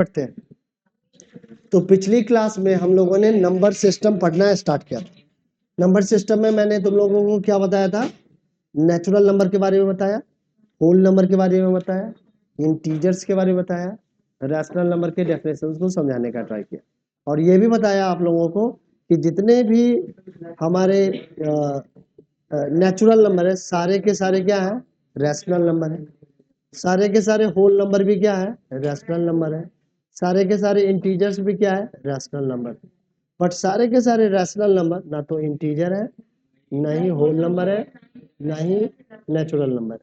पढ़ते हैं। तो पिछली क्लास में हम लोगों ने नंबर सिस्टम पढ़ना स्टार्ट किया था। नंबर सिस्टम में मैंने तुम लोगों को क्या बताया था? नेचुरल नंबर के बारे में बताया, होल नंबर के बारे में बताया, इंटीजर्स के बारे में बताया, रैशनल नंबर के डेफिनेशंस को समझाने का ट्राई किया। और ये भी बताया आप लोगों को कि जितने भी हमारे नेचुरल नंबर है सारे के सारे क्या है? रैशनल नंबर है। सारे के सारे होल नंबर भी क्या है? रैशनल नंबर है। सारे के सारे इंटीजर्स भी क्या है? Rational number. बट सारे के सारे रैशनल नंबर ना तो इंटीजर है, ना ही होल नंबर है, ना ही नेचुरल नंबर।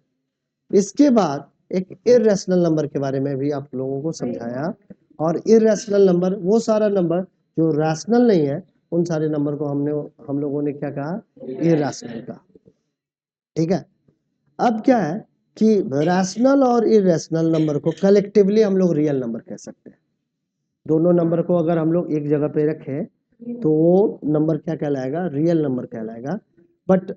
इसके बाद एक इररेशनल नंबर के बारे में भी आप लोगों को समझाया। और इररेशनल नंबर वो सारा नंबर जो रैशनल नहीं है, उन सारे नंबर को हम लोगों ने क्या कहा? इररेशनल कहा। ठीक है। अब क्या है कि रैशनल और इररेशनल नंबर को कलेक्टिवली हम लोग रियल नंबर कह सकते हैं। दोनों नंबर को अगर हम लोग एक जगह पे रखें तो वो नंबर क्या कहलाएगा? रियल नंबर कहलाएगा। बट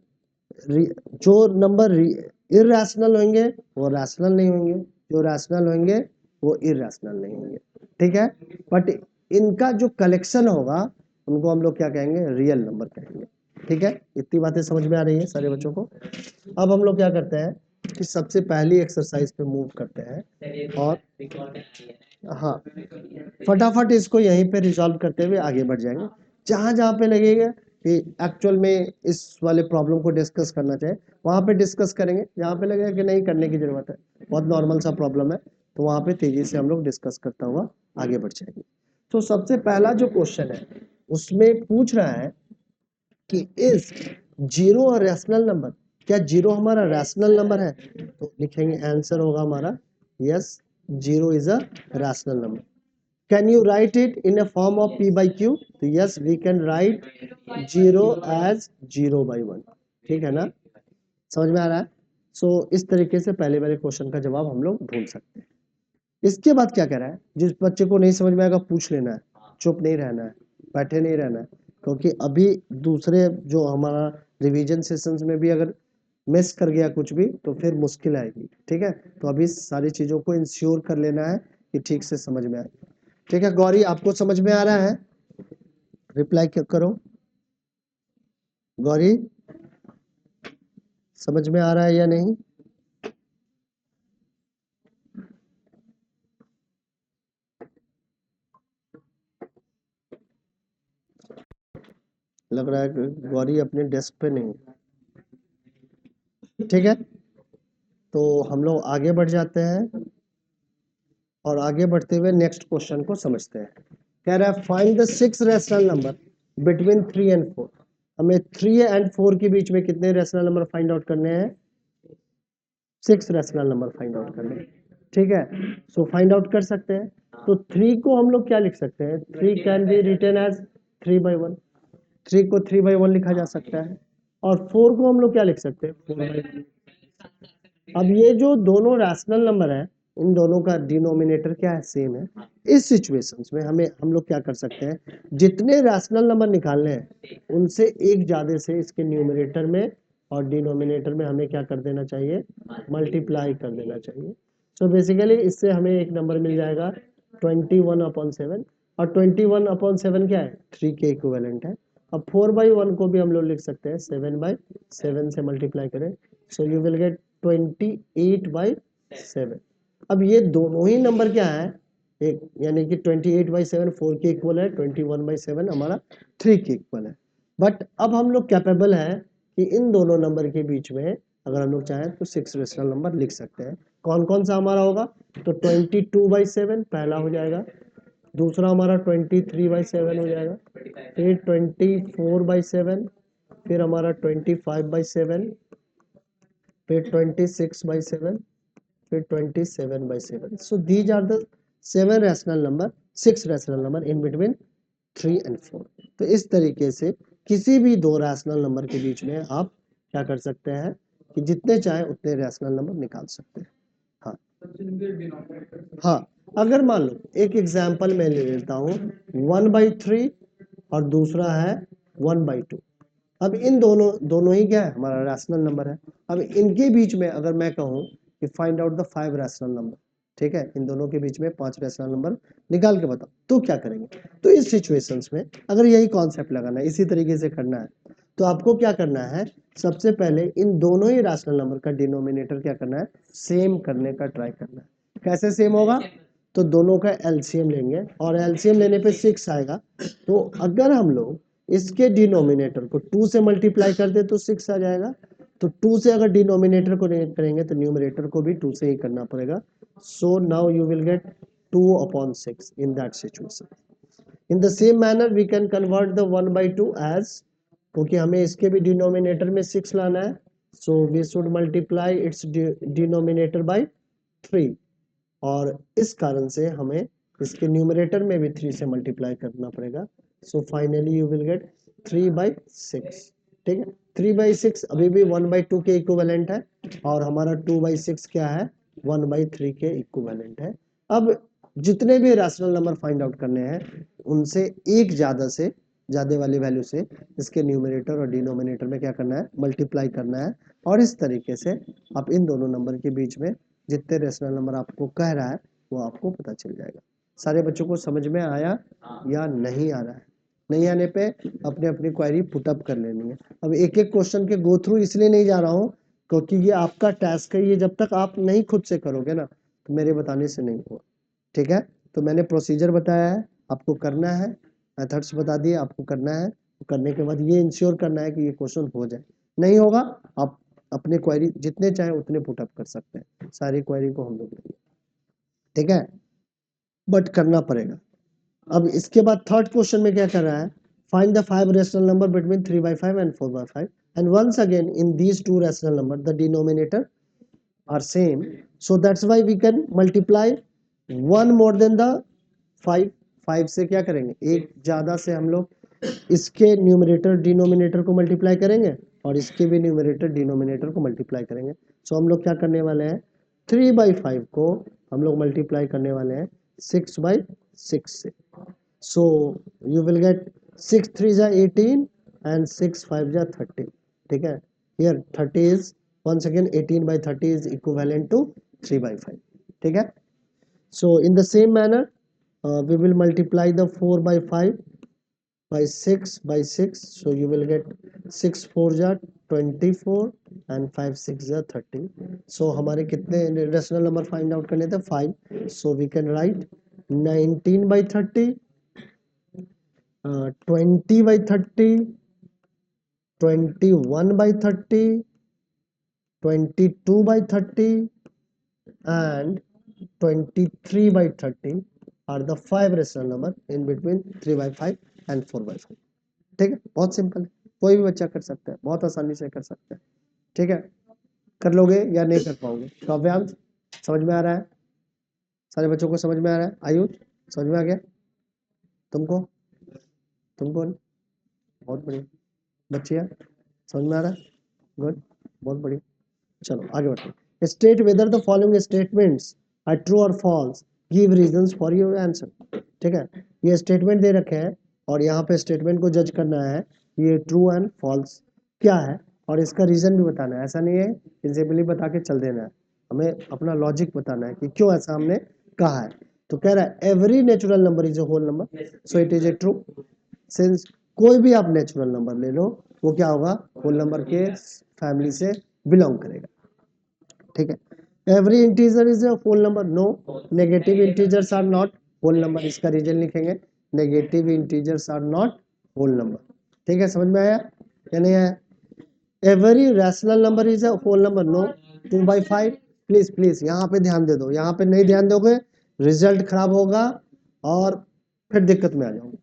जो नंबर इररेशनल होंगे वो रैशनल नहीं होंगे, जो रैशनल होंगे वो इररेशनल नहीं होंगे। ठीक है। बट इनका जो कलेक्शन होगा उनको हम लोग क्या कहेंगे? रियल नंबर कहेंगे। ठीक है। इतनी बातें समझ में आ रही है सारे बच्चों को? अब हम लोग क्या करते हैं कि सबसे पहली एक्सरसाइज पे मूव करते हैं और हाँ फटाफट इसको यहीं पे रिजॉल्व करते हुए आगे बढ़ जाएंगे। जहां जहां पे लगेगा कि एक्चुअल में इस वाले प्रॉब्लम को डिस्कस करना चाहे वहां पे डिस्कस करेंगे। जहां पे लगेगा कि नहीं करने की जरूरत है, बहुत नॉर्मल सा प्रॉब्लम है, तो वहां पे तेजी से हम लोग डिस्कस करता हुआ आगे बढ़ जाएंगे। तो सबसे पहला जो क्वेश्चन है उसमें पूछ रहा है कि इज जीरो और रैशनल नंबर, क्या जीरो हमारा रैशनल नंबर है? तो लिखेंगे आंसर होगा हमारा yes, zero is a rational number. Can you write it in a form of p by q? तो yes we can write zero as 0/1। ठीक है ना? समझ में आ रहा है? सो इस तरीके से पहले वाले क्वेश्चन का जवाब हम लोग ढूंढ सकते हैं। इसके बाद क्या कह रहा है? जिस बच्चे को नहीं समझ में आएगा पूछ लेना है, चुप नहीं रहना है, बैठे नहीं रहना है, क्योंकि अभी दूसरे जो हमारा रिवीजन सेशंस में भी अगर मिस कर गया कुछ भी तो फिर मुश्किल आएगी। ठीक है। तो अभी सारी चीजों को इंश्योर कर लेना है कि ठीक से समझ में आए। ठीक है गौरी, आपको समझ में आ रहा है? रिप्लाई करो। गौरी समझ में आ रहा है या नहीं? लग रहा है कि गौरी अपने डेस्क पे नहीं। ठीक है। तो हम लोग आगे बढ़ जाते हैं और आगे बढ़ते हुए नेक्स्ट क्वेश्चन को समझते हैं। कह रहा है find the 6 rational number between 3 and 4। हमें 3 एंड 4 के बीच में कितने रैशनल नंबर फाइंड आउट करने हैं? 6 रैशनल नंबर फाइंड आउट करने हैं। ठीक है। सो फाइंड आउट कर सकते हैं। तो 3 को हम लोग क्या लिख सकते हैं? 3 कैन बी रिटन एज 3/1। 3 को 3/1 लिखा जा सकता है। और 4 को हम लोग क्या लिख सकते हैं? 4/1। अब ये जो दोनों रैशनल नंबर है इन दोनों का डिनोमिनेटर क्या है? सेम है। इस सिचुएशंस में हम लोग क्या कर सकते हैं? जितने रैशनल नंबर निकालने हैं उनसे एक ज्यादा से इसके न्यूमरेटर में और डिनोमिनेटर में हमें क्या कर देना चाहिए? मल्टीप्लाई कर देना चाहिए। सो बेसिकली इससे हमें एक नंबर मिल जाएगा 21/7। और 21/7 क्या है? 3 के इक्विवेलेंट है। अब 4/1 को भी हम लोग लिख सकते हैं 7/7 से मल्टीप्लाई करें, सो यू विल गेट 28/7। अब ये दोनों ही नंबर क्या है? एक यानी कि 28/7 4 के इक्वल है, 21/7 हमारा 3 के इक्वल है। बट अब हम लोग कैपेबल है कि इन दोनों नंबर के बीच में अगर हम लोग चाहें तो 6 रेशनल नंबर लिख सकते हैं। कौन कौन सा हमारा होगा? तो 22/7 पहला हो जाएगा, दूसरा हमारा 23/7 हो जाएगा, फिर 24/7, फिर हमारा 25/7, फिर 26/7, फिर 27/7। So these are the 7 rational number, 6 rational number in between 3 and 4। तो इस तरीके से किसी भी दो रैशनल नंबर के बीच में आप क्या कर सकते हैं कि जितने चाहे उतने रैशनल नंबर निकाल सकते हैं। हाँ हाँ, अगर मान लो एक एग्जांपल मैं ले लेता हूँ 1/3 और दूसरा है 1/2। अब इन दोनों ही क्या है? हमारा रैशनल नंबर है। अब इनके बीच में अगर मैं कहूँ कि find out the 5 rational number, ठीक है, इन दोनों के बीच में 5 रैशनल नंबर निकाल के बताओ। तो क्या करेंगे, तो इस सिचुएशंस में अगर यही कॉन्सेप्ट लगाना है, इसी तरीके से करना है, तो आपको क्या करना है, सबसे पहले इन दोनों ही रैशनल नंबर का डिनोमिनेटर क्या करना है, सेम करने का ट्राई करना है। कैसे सेम होगा, तो दोनों का एलसीएम लेंगे और एलसीएम लेने पे 6 आएगा। तो अगर हम लोग इसके डिनोमिनेटर को 2 से मल्टीप्लाई कर दे तो 6 आ जाएगा। तो 2 से अगर डिनोमिनेटर को करेंगे तो न्यूमरेटर को भी 2 से ही करना पड़ेगा। So now you will get 2/6 in that situation. In the same manner we can convert the 1/2 as, क्योंकि हमें इसके भी डिनोमिनेटर में 6 लाना है, so we should multiply its denominator by 3, और इस कारण से हमें इसके न्यूमरेटर में भी 3 से मल्टीप्लाई करना पड़ेगा। So finally you will get 3/6। ठीक है, 3/6 अभी भी 1/2 के इक्विवेलेंट है और हमारा 2/6 क्या है, 1/3 के इक्विवेलेंट है। अब जितने भी रैशनल नंबर फाइंड आउट करने हैं उनसे एक से ज्यादा वाली वैल्यू से इसके न्यूमरेटर और डिनोमिनेटर में क्या करना है, मल्टीप्लाई करना है। और इस तरीके से आप इन दोनों नंबर के बीच में जितने रैशनल नंबर आपको कह रहा है वो आपको पता चल जाएगा। सारे बच्चों को समझ में आया या नहीं आ रहा है, नहीं आने पे अपने अपनी क्वेरी पुटअप कर लेनी है। अब एक एक क्वेश्चन के गो थ्रू इसलिए नहीं जा रहा हूँ क्योंकि ये आपका टास्क है, ये जब तक आप नहीं खुद से करोगे ना तो मेरे बताने से नहीं होगा। ठीक है, तो मैंने प्रोसीजर बताया है, आपको करना है, मेथड्स बता दिए, आपको करना है। करने के बाद ये इंश्योर करना है कि ये क्वेश्चन हो जाए। नहीं होगा आप अपने क्वेरी जितने चाहे उतने पुटअप कर सकते हैं, सारी क्वेरी को हम लोग लेंगे। ठीक है, बट करना पड़ेगा। अब इसके बाद थर्ड क्वेश्चन में क्या कर रहा है, find the 5 rational number between 3/5 and 4/5 and once again in these 2 rational number the denominator are same, so that's why we can multiply 1 more than the 5। 5 से क्या करेंगे, एक ज्यादा से हम लोग इसके न्यूमरेटर डिनोमिनेटर को मल्टीप्लाई करेंगे और इसके भी न्यूमरेटर डिनोमिनेटर को मल्टीप्लाई करेंगे। सो हम लोग क्या करने वाले हैं, 3/5 को हम लोग मल्टीप्लाई करने वाले हैं 6/6 से। सो यू विल गेट 6 3 जा 18 एंड 6 5 जा 30। ठीक है, here 30 is once again 18/30 is equivalent to 3/5। ठीक है, so in the same manner we will multiply the 4/5 by 6/6, so you will get 6 4 जा 24 and 5 6 जा 30। so हमारे कितने रेशनल नंबर फाइंड आउट करने थे, 5। so we can write 19/30, 20/30, 21/30, 22/30 and 23/30 are the 5 rational number in between 3/5 and 4/5। ठीक है, बहुत simple है, कोई भी बच्चा कर सकता है, बहुत आसानी से कर सकता है। ठीक है, कर लोगे या नहीं कर पाओगे। काव्यांश समझ में आ रहा है, सारे बच्चों को समझ में आ रहा है, आयुष समझ में आ गया, तुमको तुमको बहुत बढ़िया, बच्चिया समझ में आ रहा है, गुड, बहुत बढ़िया। चलो आगे बढ़ते, state whether the following statements are true और false, give reasons for your answer. ठीक है, ये स्टेटमेंट दे रखे हैं और यहाँ पे स्टेटमेंट को जज करना है ये ट्रू एंड फॉल्स क्या है और इसका रीजन भी बताना है। ऐसा नहीं है कि सिंपली बता के चल देना है, हमें अपना लॉजिक बताना है कि क्यों ऐसा हमने कहा है। तो कह रहा है every natural number is a whole number, so it is a true. Since कोई भी आप नेचुरल नंबर ले लो वो क्या होगा, होल नंबर के फैमिली से बिलोंग करेगा। ठीक है, every integer is a whole number, no, negative integers are not whole number, इसका रीजन लिखेंगे, negative integers are not whole number. ठीक है, समझ में आया या नहीं आया। Every rational number is a whole number, no, 2/5। Please please यहाँ पे ध्यान दे दो, यहाँ पे नहीं ध्यान दोगे रिजल्ट खराब होगा और फिर दिक्कत में आ जाओगे।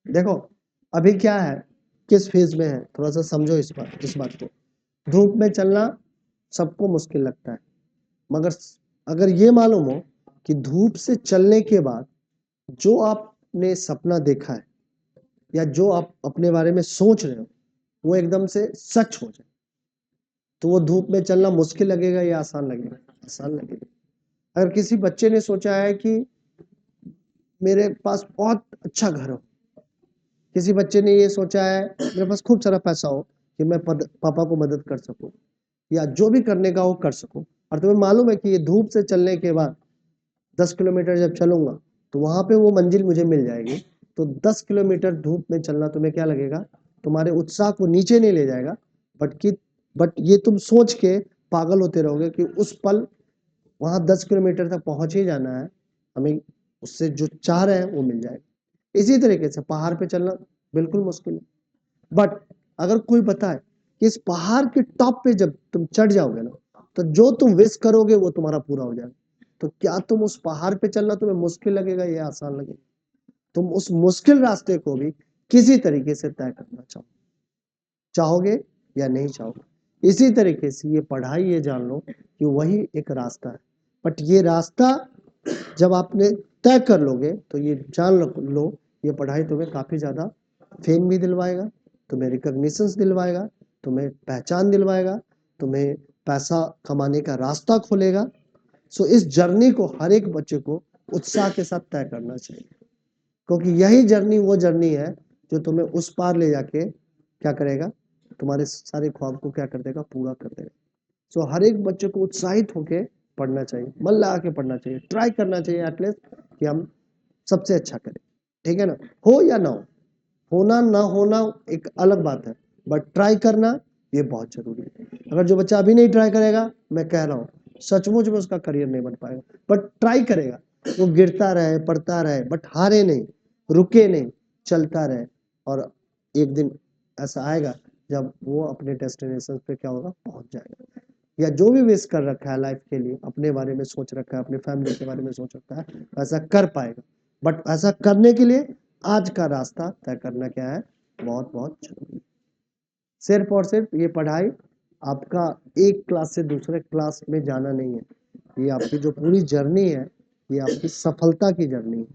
देखो अभी क्या है, किस फेज में है, थोड़ा सा समझो इस बात को। धूप में चलना सबको मुश्किल लगता है, मगर अगर ये मालूम हो कि धूप से चलने के बाद जो आपने सपना देखा है या जो आप अपने बारे में सोच रहे हो वो एकदम से सच हो जाए, तो वो धूप में चलना मुश्किल लगेगा या आसान लगेगा, आसान लगेगा। अगर किसी बच्चे ने सोचा है कि मेरे पास बहुत अच्छा घर हो, किसी बच्चे ने ये सोचा है मेरे पास खूब सारा पैसा हो कि मैं पापा को मदद कर सकूं या जो भी करने का वो कर सकूं, और तुम्हें मालूम है कि ये धूप से चलने के बाद 10 किलोमीटर जब चलूंगा तो वहां पे वो मंजिल मुझे मिल जाएगी। तो 10 किलोमीटर धूप में चलना तुम्हें क्या लगेगा, तुम्हारे उत्साह को नीचे नहीं ले जाएगा, बट ये तुम सोच के पागल होते रहोगे कि उस पल वहां 10 किलोमीटर तक पहुंच ही जाना है, हमें उससे जो चाह रहे हैं वो मिल जाएगा। इसी तरीके से पहाड़ पे चलना बिल्कुल मुश्किल है, बट अगर कोई बताए कि इस पहाड़ के टॉप पे जब तुम चढ़ जाओगे ना, तो जो तुम विश करोगे वो तुम्हारा पूरा हो जाएगा। तो क्या तुम उस पहाड़ पे चलना तुम्हें मुश्किल लगेगा या आसान लगेगा? तुम उस मुश्किल रास्ते को भी किसी तरीके से तय करना चाहोगे या नहीं चाहोगे। इसी तरीके से ये पढ़ाई, ये जान लो कि वही एक रास्ता है, बट ये रास्ता जब आपने तय कर लोगे तो ये जान लो ये पढ़ाई तुम्हें काफी ज्यादा फेम भी दिलवाएगा, तुम्हें रिकॉग्निशंस दिलवाएगा, तुम्हें पहचान दिलवाएगा, तुम्हें पैसा कमाने का रास्ता खोलेगा। सो इस जर्नी को हर एक बच्चे को उत्साह के साथ तय करना चाहिए, क्योंकि यही जर्नी वो जर्नी है जो तुम्हें उस पार ले जाके क्या करेगा, तुम्हारे सारे ख्वाब को क्या कर देगा, पूरा कर देगा। सो हर एक बच्चे को उत्साहित होके पढ़ना चाहिए, मन लगा के पढ़ना चाहिए, ट्राई करना चाहिए एटलीस्ट कि हम सबसे अच्छा करें। ठीक है ना, हो या ना हो, होना ना होना एक अलग बात है, बट ट्राई करना ये बहुत जरूरी है। अगर जो बच्चा अभी नहीं ट्राई करेगा, मैं कह रहा हूँ सचमुच में उसका करियर नहीं बन पाएगा, बट ट्राई करेगा, वो गिरता रहे, पढ़ता रहे, बट हारे नहीं, रुके नहीं, चलता रहे, और एक दिन ऐसा आएगा जब वो अपने डेस्टिनेशन पे क्या होगा, पहुंच जाएगा। या जो भी विश कर रखा है लाइफ के लिए, अपने बारे में सोच रखा है, अपने फैमिली के बारे में सोच रखा है, ऐसा कर पाएगा। बट ऐसा करने के लिए आज का रास्ता तय करना क्या है, बहुत बहुत जरूरी है। सिर्फ और सिर्फ ये पढ़ाई आपका एक क्लास से दूसरे क्लास में जाना नहीं है, ये आपकी जो पूरी जर्नी है, ये आपकी सफलता की जर्नी है,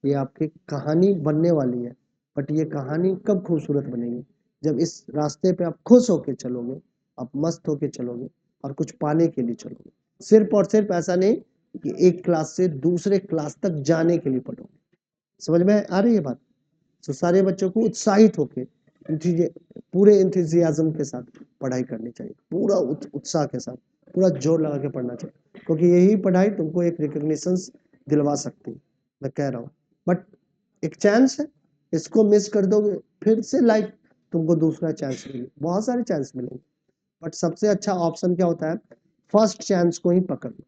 ये आपकी कहानी बनने वाली है। बट ये कहानी कब खूबसूरत बनेगी, जब इस रास्ते पे आप खुश होके चलोगे, आप मस्त होके चलोगे और कुछ पाने के लिए चलोगे। सिर्फ और सिर्फ ऐसा नहीं कि एक क्लास से दूसरे क्लास तक जाने के लिए पढ़ोगे। समझ में आ रही है बात? तो सारे बच्चों को उत्साहित होके पूरे इंथुजियाज्म के साथ पढ़ाई करनी चाहिए, पूरा उत्साह के साथ, पूरा जोर लगा के पढ़ना चाहिए, क्योंकि यही पढ़ाई तुमको एक रिकॉग्निशन दिलवा सकती है, मैं कह रहा हूँ। बट एक चांस है, इसको मिस कर दोगे फिर से लाइफ तुमको दूसरा चांस मिलेगा, बहुत सारे चांस मिलेंगे, बट सबसे अच्छा ऑप्शन क्या होता है, फर्स्ट चांस को ही पकड़ लो।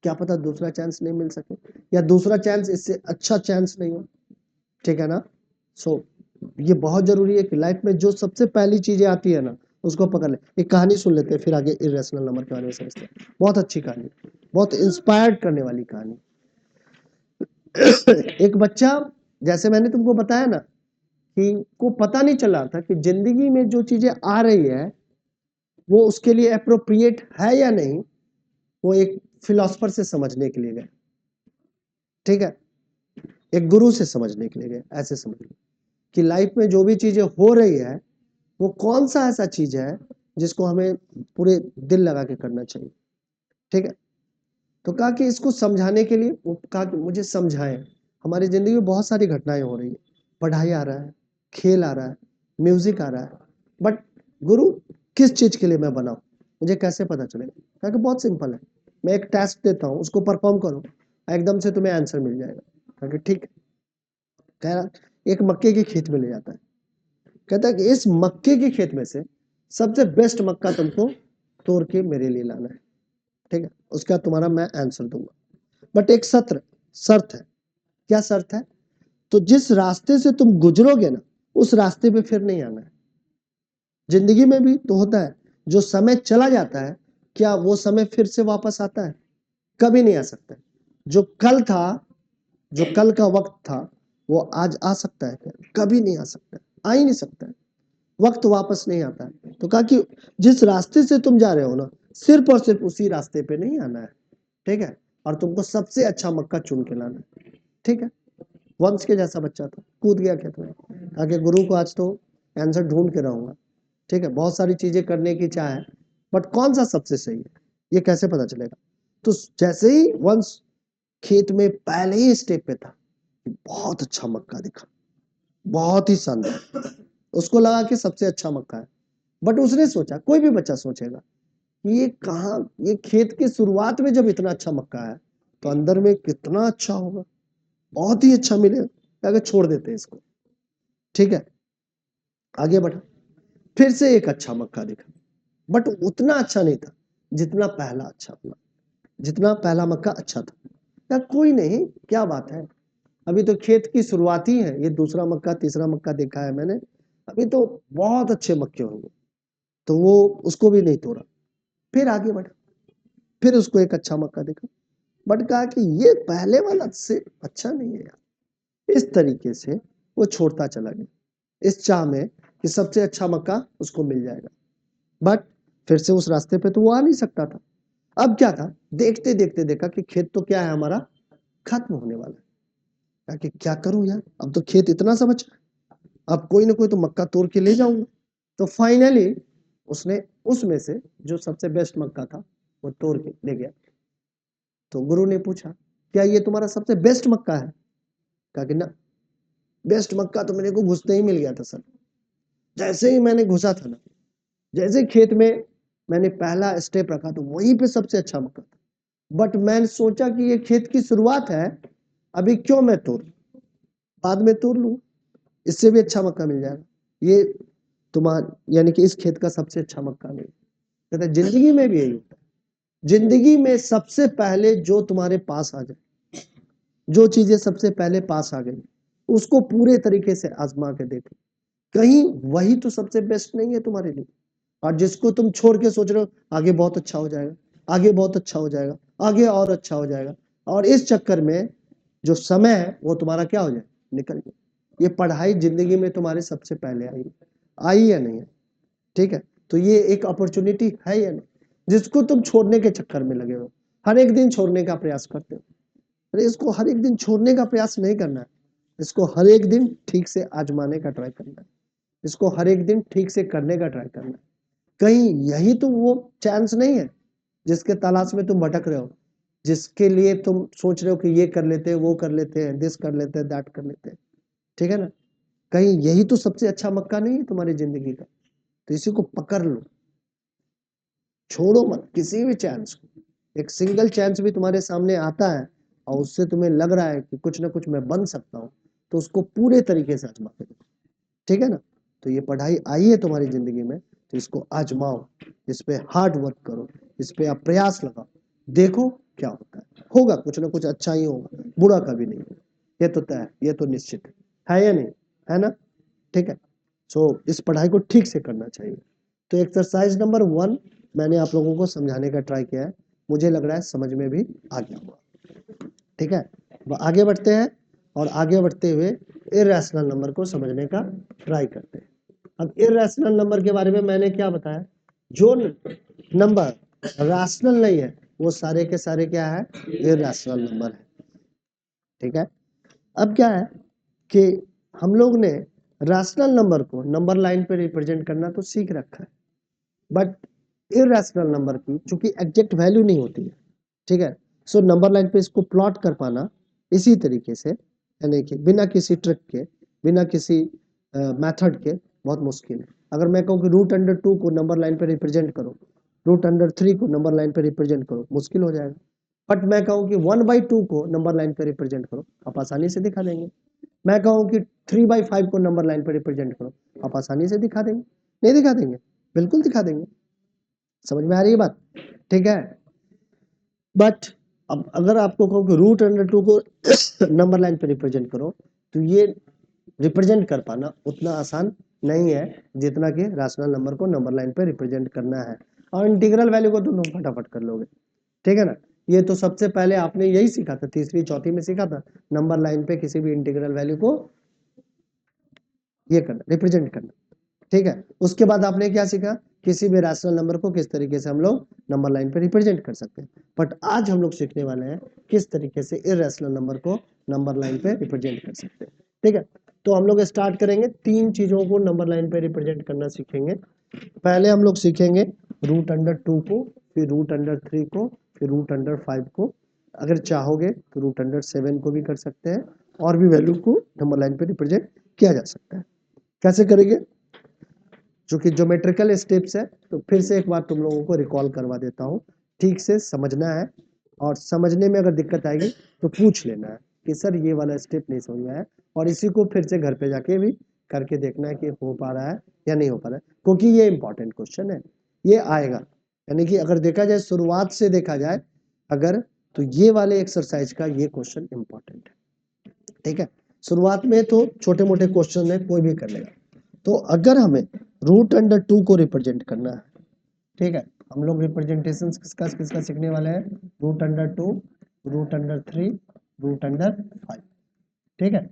क्या पता दूसरा चांस नहीं मिल सके, या दूसरा चांस इससे अच्छा चांस नहीं हो। ठीक है ना? सो ये बहुत जरूरी है कि लाइफ में जो सबसे पहली चीजें आती है ना, उसको पकड़ ले। एक कहानी सुन लेते हैं, फिर आगे इरेशनल नंबर के बारे में समझते हैं। बहुत अच्छी कहानी, बहुत इंस्पायर्ड करने वाली कहानी। एक बच्चा, जैसे मैंने तुमको बताया ना कि को पता नहीं चला था कि जिंदगी में जो चीजें आ रही है वो उसके लिए अप्रोप्रिएट है या नहीं, वो एक फिलोसफर से समझने के लिए गए। ठीक है, एक गुरु से समझने के लिए गए, ऐसे समझ लो कि लाइफ में जो भी चीजें हो रही है वो कौन सा ऐसा चीज है जिसको हमें पूरे दिल लगा के करना चाहिए। ठीक है, तो कहा कि इसको समझाने के लिए वो कहा कि मुझे समझाएं, हमारी जिंदगी में बहुत सारी घटनाएं हो रही है, पढ़ाई आ रहा है, खेल आ रहा है, म्यूजिक आ रहा है, बट गुरु किस चीज के लिए मैं बनाऊं, मुझे कैसे पता चलेगा? कहा कि बहुत सिंपल है, मैं एक टास्क देता हूँ, उसको परफॉर्म करो, एकदम से तुम्हें आंसर मिल जाएगा। कहा कि ठीक है। कह रहा एक मक्के के खेत में ले जाता है, कहता है कि इस मक्के के खेत में से सबसे बेस्ट मक्का तुमको तोड़ के मेरे लिए लाना है। ठीक है, उसका तुम्हारा मैं आंसर दूंगा, बट एक शर्त है। क्या शर्त है? तो जिस रास्ते से तुम गुजरोगे ना, उस रास्ते पे फिर नहीं आना है। जिंदगी में भी तो होता है, जो समय चला जाता है क्या वो समय फिर से वापस आता है? कभी नहीं आ सकता। जो कल था, जो कल का वक्त था, वो आज आ सकता है क्या? कभी नहीं आ सकता, आ ही नहीं सकता है, वक्त वापस नहीं आता है। तो कहा कि जिस रास्ते से तुम जा रहे हो ना, सिर्फ और सिर्फ उसी रास्ते पे नहीं आना है। ठीक है, और तुमको सबसे अच्छा मक्का चुन के लाना है। ठीक है, वंश के जैसा बच्चा था, कूद गया खेत में, कहा कि गुरु को आज तो आंसर ढूंढ के रहूंगा। ठीक है, बहुत सारी चीजें करने की चाह है, बट कौन सा सबसे सही है ये कैसे पता चलेगा? तो जैसे ही वंश खेत में पहले ही स्टेप पे था, बहुत अच्छा मक्का दिखा, बहुत ही शानदार, उसको लगा कि सबसे अच्छा मक्का है। बट उसने सोचा, कोई भी बच्चा सोचेगा कि ये कहाँ, ये खेत की शुरुआत में जब इतना अच्छा मक्का है तो अंदर में कितना अच्छा होगा, बहुत ही अच्छा मिलेगा। अगर छोड़ देते हैं इसको, ठीक है, आगे बढ़ा। फिर से एक अच्छा मक्का दिखा, बट उतना अच्छा नहीं था जितना पहला अच्छा था, जितना पहला मक्का अच्छा था। या कोई नहीं, क्या बात है, अभी तो खेत की शुरुआत ही है, ये दूसरा मक्का तीसरा मक्का देखा है मैंने, अभी तो बहुत अच्छे मक्के होंगे। तो वो उसको भी नहीं तोड़ा, फिर आगे बढ़ा, फिर उसको एक अच्छा मक्का दिखा, बट कहा कि ये पहले वाला से अच्छा नहीं है यार। इस तरीके से वो छोड़ता चला गया, इस चाह में कि सबसे अच्छा मक्का उसको मिल जाएगा। बट फिर से उस रास्ते पे तो वो आ नहीं सकता था। अब क्या था, देखते देखते देखा कि खेत तो क्या है हमारा, खत्म होने वाला है। कहा कि क्या करूं यार, अब तो खेत इतना सा बचा, अब कोई ना कोई तो मक्का तोड़ के ले जाऊंगा। तो फाइनली उसने उसमें से जो सबसे बेस्ट मक्का था वो तोड़ के ले गया। तो गुरु ने पूछा, क्या ये तुम्हारा सबसे बेस्ट मक्का है? कहा कि ना, बेस्ट मक्का तो मेरे को घुसते ही मिल गया था सर। जैसे ही मैंने घुसा था ना, जैसे खेत में मैंने पहला स्टेप रखा तो वहीं पे सबसे अच्छा मक्का था। बट मैंने सोचा कि ये खेत की शुरुआत है, अभी क्यों मैं तोड़, बाद में तोड़ लूं, इससे भी अच्छा मक्का मिल जाएगा। ये तुम्हारा यानी कि इस खेत का सबसे अच्छा मक्का नहीं। कहता जिंदगी में भी यही होता है, जिंदगी में सबसे पहले जो तुम्हारे पास आ जाए, जो चीजें सबसे पहले पास आ गई, उसको पूरे तरीके से आजमा के देखो, कहीं वही तो सबसे बेस्ट नहीं है तुम्हारे लिए। और जिसको तुम छोड़ के सोच रहे हो आगे बहुत अच्छा हो जाएगा, आगे बहुत अच्छा हो जाएगा, आगे और अच्छा हो जाएगा, और इस चक्कर में जो समय है वो तुम्हारा क्या हो जाए, निकल जाए। ये पढ़ाई जिंदगी में तुम्हारे सबसे पहले आई या नहीं है, ठीक है। तो ये एक अपॉर्चुनिटी है या नहीं, जिसको तुम छोड़ने के चक्कर में लगे हो, हर एक दिन छोड़ने का प्रयास करते हो। अरे इसको हर एक दिन छोड़ने का प्रयास नहीं करना है, इसको हर एक दिन ठीक से आजमाने का ट्राई करना है, इसको हर एक दिन ठीक से करने का ट्राई करना है। कहीं यही तो वो चांस नहीं है जिसके तलाश में तुम भटक रहे हो, जिसके लिए तुम सोच रहे हो कि ये कर लेते हैं, वो कर लेते हैं, दिस कर लेते हैं, दैट कर लेते हैं, ठीक है ना। कहीं यही तो सबसे अच्छा मक्का नहीं है तुम्हारी जिंदगी का। तो इसी को पकड़ लो, छोड़ो मत किसी भी चांस को। एक सिंगल चांस भी तुम्हारे सामने आता है और उससे तुम्हें लग रहा है कि कुछ ना कुछ मैं बन सकता हूँ, तो उसको पूरे तरीके से आजमा के देखो, ठीक है ना। तो ये पढ़ाई आई है तुम्हारी जिंदगी में, तो इसको आजमाओ, इस पे हार्ड वर्क करो, इस पे आप प्रयास लगाओ, देखो क्या होता है। होगा कुछ ना कुछ अच्छा ही होगा, बुरा कभी नहीं होगा, ये तो तय है, ये तो निश्चित है या नहीं, है ना, ठीक है। सो इस पढ़ाई को ठीक से करना चाहिए। तो एक्सरसाइज नंबर 1 मैंने आप लोगों को समझाने का ट्राई किया है, मुझे लग रहा है समझ में भी आ गया होगा, ठीक है। आगे बढ़ते हैं, और आगे बढ़ते हुए इर्रेशनल नंबर को समझने का ट्राई करते हैं। अब इर्रेशनल नंबर के बारे में मैंने क्या बताया, जो नंबर रैशनल नहीं है वो सारे के सारे क्या है, इर्रेशनल नंबर है, ठीक है। अब क्या है कि हम लोग ने रैशनल नंबर को नंबर लाइन पे रिप्रेजेंट करना तो सीख रखा है, बट इर्रेशनल नंबर की चूंकि एग्जैक्ट वैल्यू नहीं होती है, ठीक है। सो नंबर लाइन पे इसको प्लॉट कर पाना इसी तरीके से, यानी कि बिना किसी ट्रिक के, बिना किसी मेथड के बहुत मुश्किल है। अगर मैं कहूँ कि √2 को नंबर लाइन पे रिप्रेजेंट करो, √3 को नंबर लाइन पे रिप्रेजेंट करो, मुश्किल हो जाएगा। बट मैं कहूँ कि 1/2 को नंबर लाइन पे रिप्रेजेंट करो, आप आसानी से दिखा देंगे। मैं कहूँ कि 3/5 को नंबर लाइन पे रिप्रेजेंट करो, आप आसानी से दिखा देंगे, नहीं दिखा देंगे, बिल्कुल दिखा देंगे। समझ में आ रही है बात, ठीक है। बट अब अगर आपको कहूँ कि √2 को नंबर लाइन पे रिप्रेजेंट करो, तो ये रिप्रेजेंट कर पाना उतना आसान नहीं है जितना कि रैशनल नंबर को नंबर लाइन पे रिप्रेजेंट करना है। और इंटीग्रल वैल्यू को तो तुम फटाफट कर लोगे, ठीक है ना। ये तो सबसे पहले आपने यही सीखा था, तीसरी चौथी में सीखा था, नंबर लाइन पे किसी भी इंटीग्रल वैल्यू को ये करना, रिप्रेजेंट करना, ठीक है। उसके बाद आपने क्या सीखा, किसी भी रैशनल नंबर को किस तरीके से हम लोग नंबर लाइन पे रिप्रेजेंट कर सकते हैं। बट आज हम लोग सीखने वाले हैं किस तरीके से इर्रेशनल नंबर को नंबर लाइन पे रिप्रेजेंट कर सकते हैं, ठीक है। तो हम लोग स्टार्ट करेंगे, 3 चीजों को नंबर लाइन पे रिप्रेजेंट करना सीखेंगे। पहले हम लोग सीखेंगे √2 को, फिर √3 को, फिर √5 को। अगर चाहोगे तो √7 को भी कर सकते हैं, और भी वैल्यू को नंबर लाइन पे रिप्रेजेंट किया जा सकता है। कैसे करेंगे, जो कि ज्योमेट्रिकल स्टेप्स है, तो फिर से एक बार तुम लोगों को रिकॉल करवा देता हूँ, ठीक से समझना है। और समझने में अगर दिक्कत आएगी तो पूछ लेना है कि सर ये वाला स्टेप नहीं समझ में आया, और इसी को फिर से घर पे जाके भी करके देखना है कि हो पा रहा है या नहीं हो पा रहा है, क्योंकि ये इंपॉर्टेंट क्वेश्चन है, ये आएगा। यानी कि अगर देखा जाए शुरुआत से देखा जाए अगर, तो ये वाले एक्सरसाइज का ये क्वेश्चन इंपॉर्टेंट है। ठीक है, शुरुआत में तो छोटे मोटे क्वेश्चन है, कोई भी कर लेगा। तो अगर हमें √2 को रिप्रेजेंट करना है, ठीक है, हम लोग रिप्रेजेंटेशन किसका किसका सीखने वाले हैं, √2, √3, √5। ठीक है,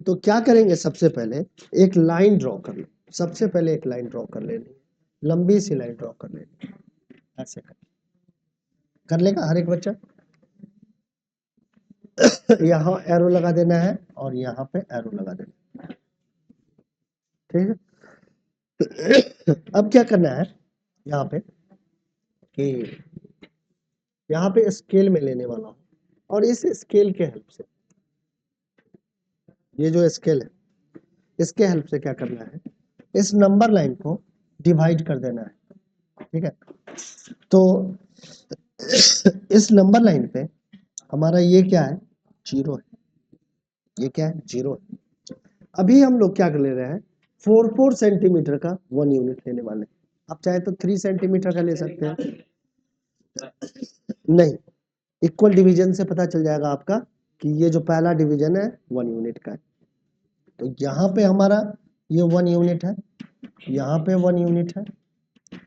तो क्या करेंगे, सबसे पहले एक लाइन ड्रॉ कर लो, सबसे पहले एक लाइन ड्रॉ कर लेनी, लंबी सी लाइन ड्रॉ कर लेनी, ऐसे कर लेगा हर एक बच्चा। यहाँ एरो लगा देना है और यहाँ पे एरो लगा देना है। ठीक है, अब क्या करना है यहाँ पे कि यहाँ पे स्केल में लेने वाला हूँ, और इस स्केल के हेल्प से, ये जो स्केल है इसके हेल्प से क्या करना है, इस नंबर लाइन को डिवाइड कर देना है। ठीक है, तो इस नंबर लाइन पे हमारा ये क्या है, 0 है, ये क्या है, 0 है। अभी हम लोग क्या कर ले रहे हैं, 4 सेंटीमीटर का 1 यूनिट लेने वाले हैं। आप चाहे तो 3 सेंटीमीटर का ले सकते हैं, नहीं, इक्वल डिवीजन से पता चल जाएगा आपका कि ये जो पहला डिवीजन है 1 यूनिट का है। तो यहाँ पे हमारा ये 1 यूनिट है, यहाँ पे 1 यूनिट है,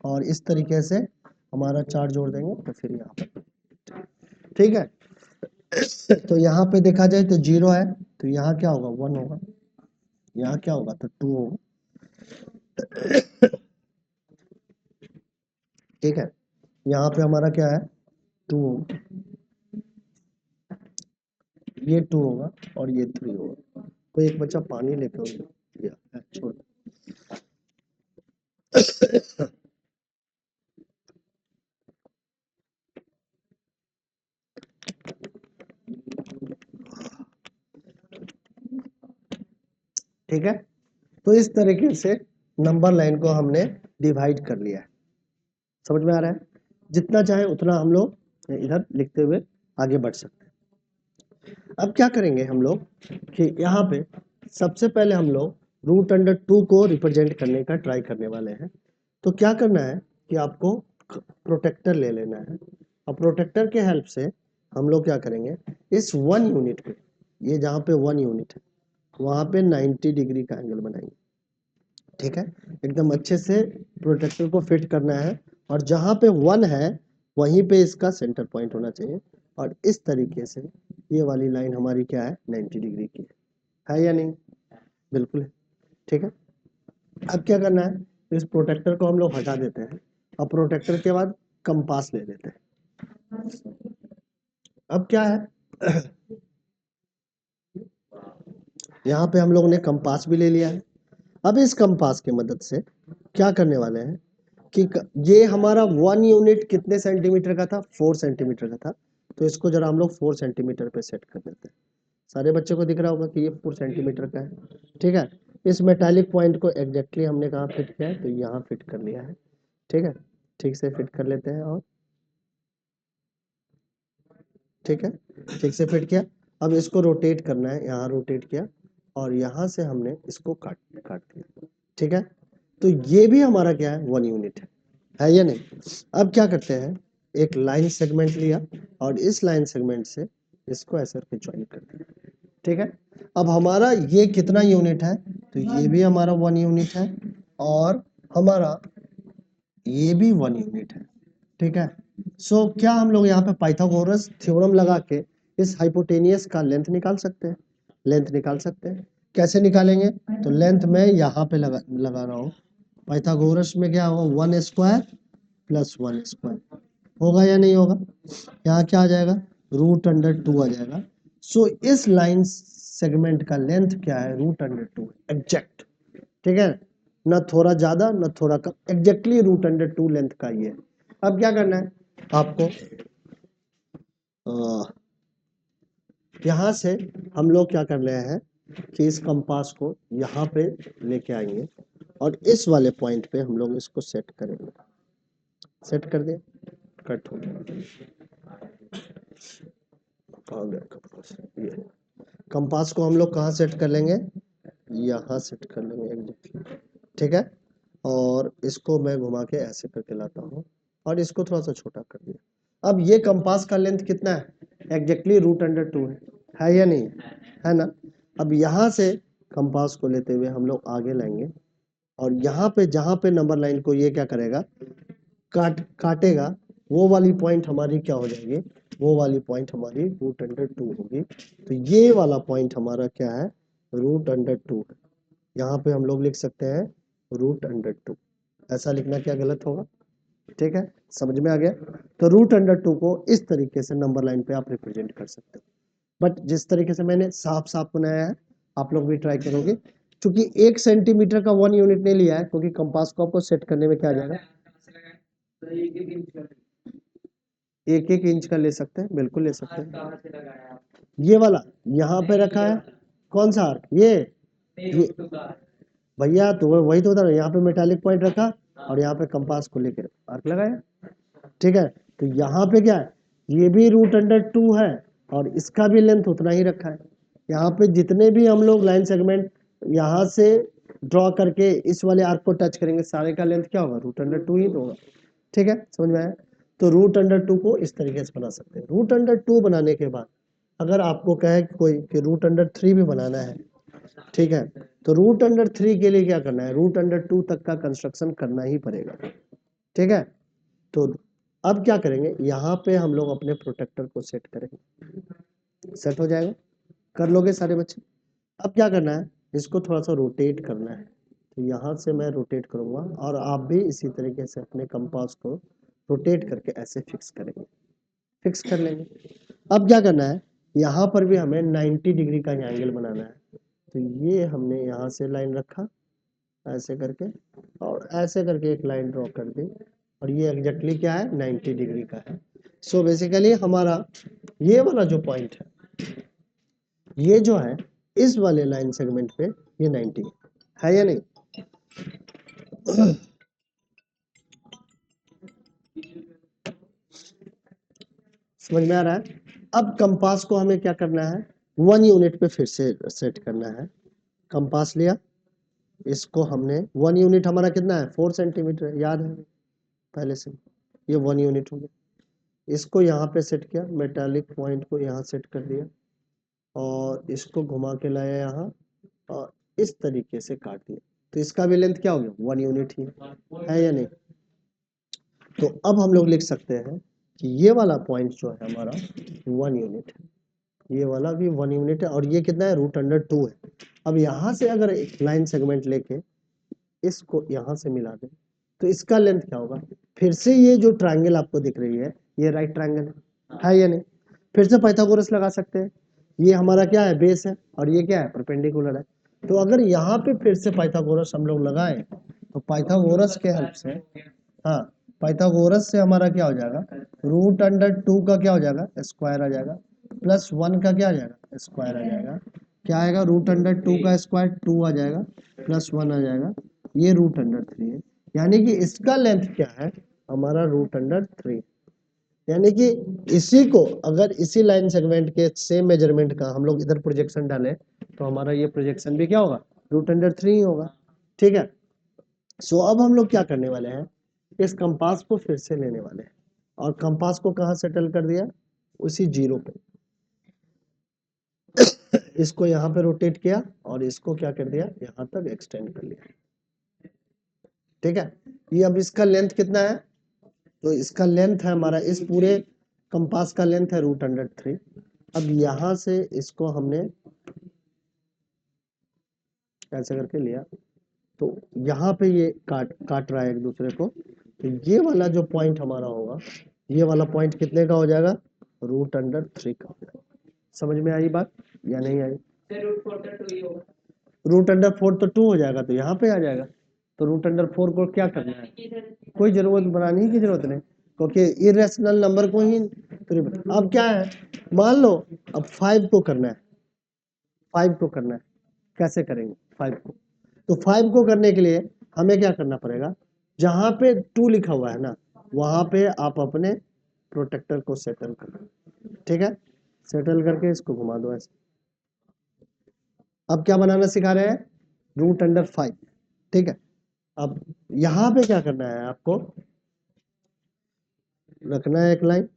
और इस तरीके से हमारा 4 जोड़ देंगे तो फिर यहाँ पे, ठीक है। तो यहाँ पे देखा जाए तो 0 है, तो यहाँ क्या होगा, 1 होगा, यहाँ क्या होगा तो 2 होगा। ठीक है, यहाँ पे हमारा क्या है, 2 होगा, ये 2 होगा और ये 3 होगा। कोई एक बच्चा पानी लेकर छोड़ ठीक है, तो इस तरीके से नंबर लाइन को हमने डिवाइड कर लिया है। समझ में आ रहा है, जितना चाहे उतना हम लोग इधर लिखते हुए आगे बढ़ सकते हैं। अब क्या करेंगे हम लोग कि यहाँ पे सबसे पहले हम लोग √2 को रिप्रेजेंट करने का ट्राई करने वाले हैं। तो क्या करना है कि आपको प्रोटेक्टर ले लेना है, और प्रोटेक्टर के हेल्प से हम लोग क्या करेंगे, इस 1 यूनिट पे, ये जहाँ पे 1 यूनिट है वहाँ पे 90 डिग्री का एंगल बनाएंगे। ठीक है, एकदम अच्छे से प्रोटेक्टर को फिट करना है, और जहाँ पे 1 है वहीं पे इसका सेंटर पॉइंट होना चाहिए, और इस तरीके से ये वाली लाइन हमारी क्या है, 90 डिग्री की है या नहीं, बिल्कुल है। ठीक है, अब क्या करना है, इस प्रोटेक्टर को हम लोग हटा देते हैं, और प्रोटेक्टर के बाद कंपास ले लेते हैं। अब क्या है, यहाँ पे हम लोगों ने कंपास भी ले लिया है। अब इस कंपास की मदद से क्या करने वाले हैं कि ये हमारा 1 यूनिट कितने सेंटीमीटर का था, 4 सेंटीमीटर का था, तो इसको जरा हम लोग 4 सेंटीमीटर पे सेट कर देते हैं। सारे बच्चों को दिख रहा होगा कि ये 4 सेंटीमीटर का है। ठीक है, इस मेटालिक पॉइंट को एग्जैक्टली हमने कहाँ फिट किया है, तो यहाँ फिट कर लिया है। ठीक है, ठीक से फिट कर लेते हैं, और ठीक है, ठीक से फिट किया। अब इसको रोटेट करना है, यहाँ रोटेट किया, और यहाँ से हमने इसको काट काट दिया। ठीक है, तो ये भी हमारा क्या है, 1 यूनिट है या नहीं। अब क्या करते हैं, एक लाइन सेगमेंट लिया, और इस लाइन सेगमेंट से इसको ऐसे करके ज्वाइन कर दिया। ठीक है, अब हमारा ये कितना यूनिट है, तो ये भी हमारा 1 यूनिट है, और हमारा ये भी 1 यूनिट है। ठीक है, सो क्या हम लोग यहाँ पे पाइथागोरस थ्योरम लगा के इस हाइपोटेनियस का लेंथ निकाल सकते हैं, लेंथ निकाल सकते हैं। कैसे निकालेंगे, तो लेंथ में यहाँ पे लगा रहा हूँ, पाइथागोरस में क्या होगा, 1 स्क्वायर प्लस 1 स्क्वायर होगा या नहीं होगा, यहाँ क्या आ जाएगा, √2 आ जाएगा। सो इस लाइन सेगमेंट का लेंथ क्या है, √2 एग्जैक्ट। ठीक है, न थोड़ा ज्यादा न थोड़ा कम, एग्जैक्टली √2 लेंथ का ही है। अब क्या करना है आपको, यहाँ से हम लोग क्या कर रहे हैं कि इस कंपास को यहाँ पे लेके आएंगे, और इस वाले पॉइंट पे हम लोग इसको सेट करेंगे। सेट कर दिया, कट हो गया। कहाँ गया कंपास? ये कंपास को हम लोग कहाँ सेट कर लेंगे? यहाँ सेट कर लेंगे एग्जैक्टली, ठीक है। और इसको मैं घुमा के ऐसे करके लाता हूँ और इसको थोड़ा सा छोटा कर दिया। अब ये कंपास का लेंथ कितना है? एग्जैक्टली √2 है या नहीं है ना? अब यहाँ से कंपास को लेते हुए हम लोग आगे लाएंगे और यहाँ पे जहाँ पे नंबर लाइन को ये क्या करेगा, काटेगा, वो वाली पॉइंट हमारी क्या हो जाएगी? वो वाली पॉइंट हमारी √2 होगी। तो ये वाला पॉइंट हमारा क्या है? √2 है। यहाँ पे हम लोग लिख सकते हैं √2। ऐसा लिखना क्या गलत होगा? ठीक है, समझ में आ गया? तो √2 को इस तरीके से नंबर लाइन पे आप रिप्रेजेंट कर सकते हो। बट जिस तरीके से मैंने साफ साफ बनाया है आप लोग भी ट्राई करोगे, क्योंकि 1 सेंटीमीटर का 1 यूनिट नहीं लिया है, क्योंकि कंपास को आपको सेट करने में क्या आ जाएगा? 1-1 इंच का ले सकते हैं, बिल्कुल ले सकते हैं। ये वाला यहाँ पे रखा है, कौन सा आर्क? ये भैया, तो वही तो बता रहा हूं, यहाँ पे मेटालिक पॉइंट रखा और यहाँ पे कंपास को लेकर आर्क लगाया, ठीक है। तो यहाँ पे क्या है, ये भी √2 है और इसका भी लेंथ उतना ही रखा है। यहाँ पे जितने भी हम लोग लाइन सेगमेंट यहाँ से ड्रॉ करके इस वाले आर्क को टच करेंगे, सारे का लेंथ क्या होगा? √2 ही तो होगा, ठीक है, समझ में आया? तो √2 को इस तरीके से बना सकते हैं। √2 बनाने के बाद अगर आपको कहे कोई कि √3 भी बनाना है, ठीक है, तो √3 के लिए क्या करना है? √2 तक का कंस्ट्रक्शन करना ही पड़ेगा, ठीक है। तो अब क्या करेंगे, यहाँ पे हम लोग अपने प्रोटेक्टर को सेट करेंगे। सेट हो जाएगा, कर लोगे सारे बच्चे? अब क्या करना है, इसको थोड़ा सा रोटेट करना है। तो यहाँ से मैं रोटेट करूंगा और आप भी इसी तरीके से अपने कंपास को रोटेट करके ऐसे फिक्स करेंगे, फिक्स कर लेंगे। अब क्या करना है, यहाँ पर भी हमें 90 डिग्री का एंगल बनाना है। तो ये हमने यहाँ से लाइन रखा ऐसे करके और ऐसे करके एक लाइन ड्रॉ कर दी और ये एग्जैक्टली क्या है? 90 डिग्री का है। सो बेसिकली हमारा ये वाला जो पॉइंट है, ये जो है इस वाले लाइन सेगमेंट पे ये 90 है या नहीं? समझ में आ रहा है? अब कंपास को हमें क्या करना है? 1 यूनिट पे फिर से सेट करना है। कंपास लिया, इसको हमने 1 यूनिट हमारा कितना है? 4 सेंटीमीटर है, याद है पहले से, ये 1 यूनिट हो गया। इसको यहाँ पे सेट किया, मेटालिक पॉइंट को यहाँ सेट कर दिया और इसको घुमा के लाया यहाँ और इस तरीके से काट दिया। तो इसका भी लेंथ क्या हो गया? 1 यूनिट ही है या नहीं? तो अब हम लोग लिख सकते हैं कि ये वाला पॉइंट जो है हमारा 1 यूनिट है, ये वाला भी 1 यूनिट है और ये कितना है? √2 है। अब यहाँ से अगर एक लाइन सेगमेंट लेके इसको यहाँ से मिला दें तो इसका लेंथ क्या होगा? फिर से ये जो ट्रायंगल आपको दिख रही है ये राइट ट्रायंगल है या नहीं? फिर से पाइथागोरस लगा सकते हैं। ये हमारा क्या है? बेस है और ये क्या है? परपेंडिकुलर है। तो अगर यहाँ पे फिर से पाइथागोरस हम लोग लगाएं तो पाइथागोरस के हेल्प से, हाँ, पाइथागोरस से हमारा क्या हो जाएगा? √2 का क्या हो जाएगा? स्क्वायर आ जाएगा, प्लस 1 का क्या आ जाएगा? स्क्वायर आ जाएगा। क्या आएगा? √2 का स्क्वायर 2 आ जाएगा, प्लस 1 आ जाएगा, ये √3 है। यानी कि इसका लेंथ क्या है? हमारा √3। यानी कि इसी को अगर इसी लाइन सेगमेंट के सेम मेजरमेंट का हम लोग इधर प्रोजेक्शन डालें तो हमारा ये प्रोजेक्शन भी क्या होगा? √3 ही होगा, ठीक है। सो अब हम लोग क्या करने वाले हैं, इस कंपास को फिर से लेने वाले हैं और कंपास को कहाँ सेटल कर दिया? उसी 0 पे। इसको यहाँ पे रोटेट किया और इसको क्या कर दिया? यहाँ तक एक्सटेंड कर लिया, ठीक है। ये अब इसका लेंथ कितना है? तो इसका लेंथ है हमारा, इस पूरे कंपास का लेंथ है √3। अब यहाँ से इसको हमने ऐसे करके लिया तो यहाँ पे ये काट रहा है एक दूसरे को, तो ये वाला जो पॉइंट हमारा होगा, ये वाला पॉइंट कितने का हो जाएगा? √3 का हो जाएगा। समझ में आई बात या नहीं आई? √4 तो 2 हो जाएगा तो यहाँ पे आ जाएगा। तो √4 को क्या करना है? कोई जरूरत बनाने की जरूरत नहीं, क्योंकि इरेशनल नंबर को ही अब क्या है, मान लो अब 5 को करना है, 5 को करना है, कैसे करेंगे 5 को? तो 5 को करने के लिए हमें क्या करना पड़ेगा? जहां पे 2 लिखा हुआ है ना, वहां पे आप अपने प्रोटेक्टर को सेटल करना, ठीक है, सेटल करके इसको घुमा दो ऐसे। अब क्या बनाना सिखा रहे हैं, रूट अंडर 5, ठीक है। अब यहां पे क्या करना है, आपको रखना है एक लाइन,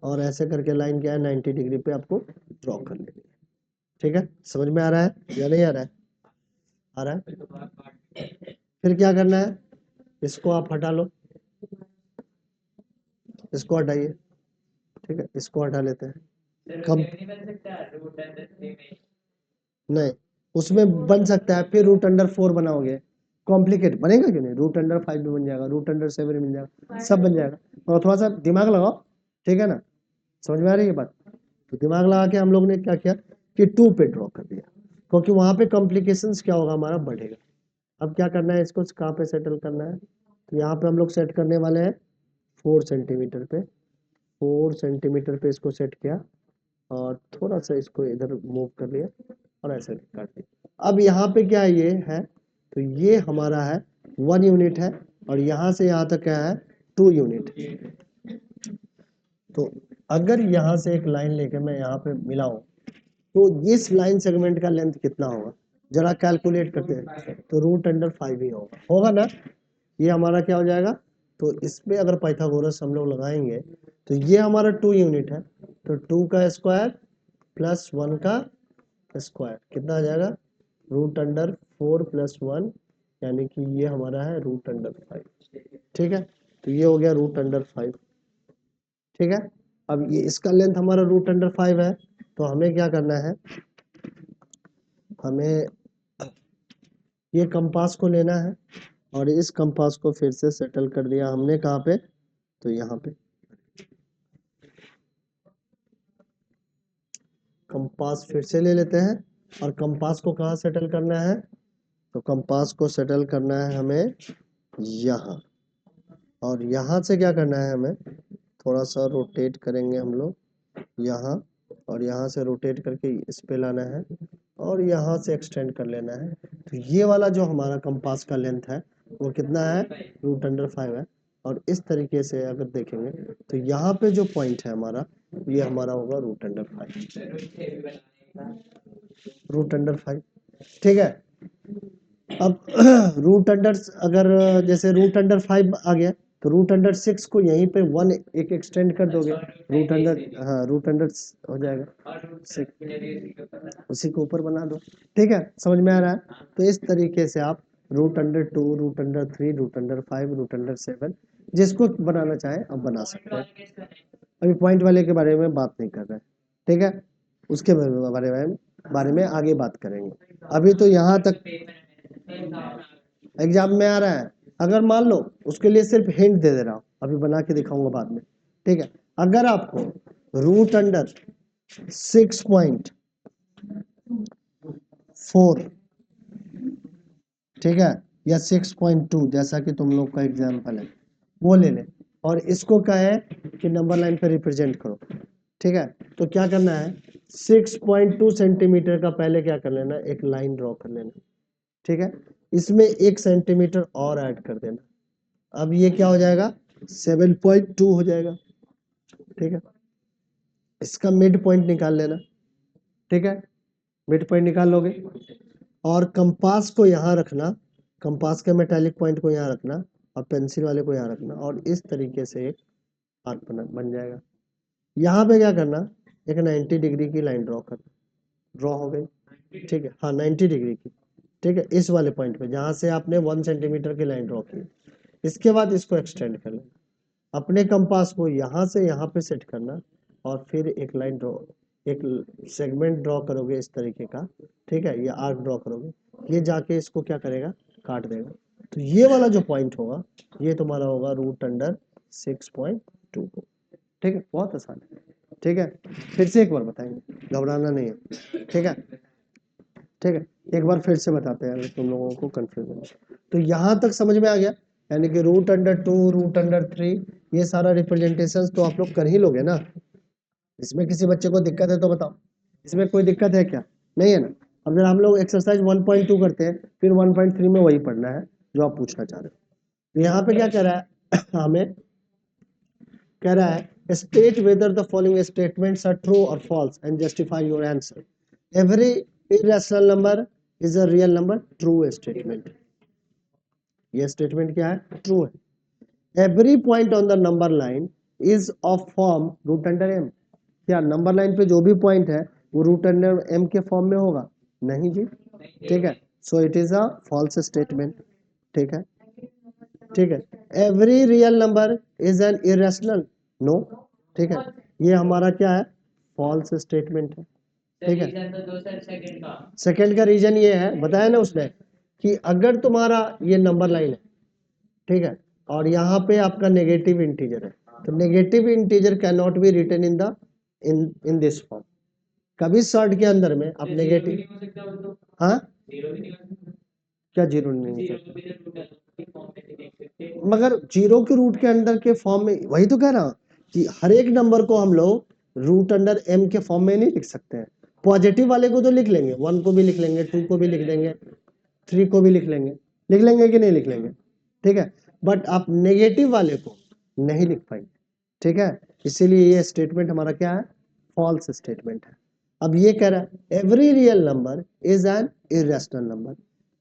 और ऐसे करके लाइन क्या है 90 डिग्री पे आपको ड्रॉ कर लेनी है, ठीक है। समझ में आ रहा है या नहीं आ रहा है, आ रहा है। फिर क्या करना है, इसको आप हटा लो, इसको हटाइए, ठीक है, इसको हटा लेते हैं। कम नहीं, उसमें बन सकता है, फिर रूट अंडर 4 बनाओगे, कॉम्प्लिकेट बनेगा क्यों नहीं, रूट अंडर 5 भी बन जाएगा, रूट अंडर 7 भी बन जाएगा, सब बन जाएगा। और थोड़ा सा दिमाग लगाओ, ठीक है ना, समझ में आ रही है बात। तो दिमाग लगा के हम लोग ने क्या किया कि 2 पे ड्रॉ कर दिया, क्योंकि वहां पे कॉम्प्लिकेशंस क्या होगा, हमारा बढ़ेगा। अब क्या करना है, इसको कहाँ पे सेटल करना है, तो यहाँ पे हम लोग सेट करने वाले हैं 4 सेंटीमीटर पे, 4 सेंटीमीटर पे इसको सेट किया, और थोड़ा सा इसको इधर मूव कर लिया, और ऐसे काट दिया। अब यहाँ पे क्या ये है, तो ये हमारा है 1 यूनिट है, और यहाँ से यहाँ तक क्या है 2 यूनिट। तो अगर यहाँ से एक लाइन लेके मैं यहाँ पे मिलाऊं, तो इस लाइन सेगमेंट का लेंथ कितना होगा, जरा कैलकुलेट करते हैं, तो रूट अंडर 5 ही होगा ना। ये हमारा क्या हो जाएगा, तो इसमें अगर पाइथागोरस हम लोग लगाएंगे, तो ये हमारा 2 यूनिट है, तो 2 का स्क्वायर प्लस 1 का स्क्वायर कितना आ जाएगा, रूट अंडर 4 प्लस 1, यानी कि ये हमारा है रूट अंडर 5, ठीक है। तो ये हो गया रूट अंडर 5, ठीक है। अब ये इसका लेंथ हमारा रूट अंडर 5 है, तो हमें क्या करना है, हमें ये कंपास को लेना है, और इस कंपास को फिर से सेटल कर दिया हमने कहाँ पे, तो यहाँ पे कंपास फिर से ले लेते हैं, और कंपास को कहाँ सेटल करना है, तो कंपास को सेटल करना है हमें यहाँ, और यहाँ से क्या करना है, हमें थोड़ा सा रोटेट करेंगे हम लोग यहाँ, और यहाँ से रोटेट करके इस पे लाना है, और यहाँ से एक्सटेंड कर लेना है। तो ये वाला जो हमारा कंपास का लेंथ है वो कितना है, रूट अंडर 5 है। और इस तरीके से अगर देखेंगे, तो यहाँ पे जो पॉइंट है हमारा, ये हमारा होगा रूट अंडर 5, रूट अंडर 5, ठीक है। अब रूट अंडर, अगर जैसे रूट अंडर 5 आ गया, तो रूट अंडर 6 को यहीं पे 1 एक एक्सटेंड कर दोगे, रूट अंडर, हाँ रूट अंडर हो जाएगा 6, उसी के ऊपर बना दो, ठीक है। समझ में आ रहा है। तो इस तरीके से आप root under 2, root under 3, root under 5, root under 7, जिसको बनाना चाहे आप बना सकते हैं। अभी पॉइंट वाले के बारे में बात नहीं कर रहे हैं, ठीक है, उसके बारे में आगे बात करेंगे। अभी तो यहाँ तक एग्जाम में आ रहा है, अगर मान लो उसके लिए सिर्फ हिंट दे दे रहा हूँ, अभी बना के दिखाऊंगा बाद में, ठीक है। अगर आपको रूट अंडर 6.4, ठीक है, या 6.2, जैसा कि तुम लोग का एग्जाम्पल है वो ले ले, और इसको क्या है कि नंबर लाइन पे रिप्रेजेंट करो, ठीक है। तो क्या करना है, 6.2 सेंटीमीटर का पहले क्या कर लेना, एक लाइन ड्रॉ कर लेना, ठीक है। इसमें 1 सेंटीमीटर और ऐड कर देना, अब ये क्या हो जाएगा 7.2 हो जाएगा, ठीक है। इसका मिड पॉइंट निकाल लेना, ठीक है, मिड पॉइंट निकाल लोगे, और कंपास को यहाँ रखना, कंपास के मेटालिक पॉइंट को यहाँ रखना, और पेंसिल वाले को यहाँ रखना, और इस तरीके से एक आर्क बन जाएगा। यहाँ पे क्या करना, एक 90 डिग्री की लाइन ड्रॉ करना, ड्रॉ हो गई, ठीक है, हाँ 90 डिग्री की, ठीक है, इस वाले पॉइंट पे जहाँ से आपने 1 सेंटीमीटर की लाइन ड्रॉ की। इसके बाद इसको एक्सटेंड कर लेना, अपने कंपास को यहाँ से यहाँ पे सेट करना, और फिर एक लाइन ड्रॉ, एक सेगमेंट ड्रॉ करोगे इस तरीके का, ठीक है, ये आर्क ड्रॉ करोगे, ये जाके इसको क्या करेगा, काट देगा। तो ये वाला जो पॉइंट होगा, ये तुम्हारा होगा रूट अंडर 6.2, ठीक है, बहुत आसान है, ठीक है। फिर से एक बार बताएंगे, घबराना नहीं है, ठीक है, ठीक है, एक बार फिर से बताते हैं अगर तुम लोगों को कंफ्यूजन है। तो यहाँ तक समझ में आ गया, यानी कि रूट अंडर 2, रूट अंडर 3, ये सारा रिप्रेजेंटेशन तो आप लोग कर ही लोगे ना। इसमें किसी बच्चे को दिक्कत है तो बताओ, इसमें कोई दिक्कत है क्या, नहीं है ना। अब जब हम लोग एक्सरसाइज 1.2 करते हैं, फिर 1.3 में वही पढ़ना है जो आप पूछना चाह रहे हो। तो यहाँ पे क्या कह रहा है हमें कह रहा है State whether the following statements are true or false and justify your answer. Every irrational number is a real number. True statement. ये स्टेटमेंट क्या है? ट्रू है. Every point on the number line is of form root under m. क्या number line पे जो भी point है वो रूट अंडर एम के फॉर्म में होगा? नहीं जी. ठीक है, so it is a false statement. ठीक है, ठीक है. Every real number is an irrational. No. ठीक है, ये हमारा क्या है? फॉल्स स्टेटमेंट है. ठीक है, सेकंड का रीजन ये है, बताया ना उसने, कि अगर तुम्हारा ये नंबर लाइन है, ठीक है, और यहाँ पे आपका नेगेटिव इंटीजर है, तो negative integer can not be written in the in this form. कभी शॉर्ट के अंदर में आप नेगेटिव, हाँ, क्या जीरो नहीं हो सकता? मगर जीरो के रूट के अंदर के फॉर्म में, वही तो कह रहा हूं कि हर एक नंबर को हम लोग रूट अंडर एम के फॉर्म में नहीं लिख सकते हैं. पॉजिटिव वाले को तो लिख लेंगे, 1 को भी लिख लेंगे, 2 को भी लिख देंगे, 3 को भी लिख लेंगे कि नहीं लिख लेंगे? ठीक है, बट आप नेगेटिव वाले को नहीं लिख पाएंगे. ठीक है, इसीलिए ये स्टेटमेंट हमारा क्या है? फॉल्स स्टेटमेंट है. अब ये कह रहा है every real number is an irrational number.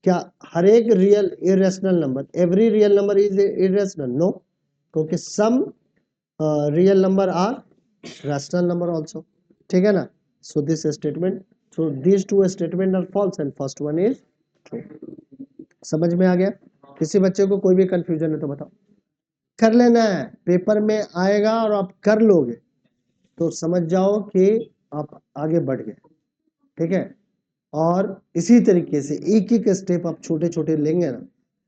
क्या हर एक real irrational number, every real number is irrational? No, क्योंकि some real number are rational number also. ठीक है ना. So this statement, so this two statement are false and first one is true. समझ में आ गया? किसी बच्चे को कोई भी कंफ्यूजन है तो बताओ. कर लेना है, पेपर में आएगा और आप कर लोगे तो समझ जाओ कि आप आगे बढ़ गए. ठीक है, और इसी तरीके से एक एक स्टेप आप छोटे छोटे लेंगे ना,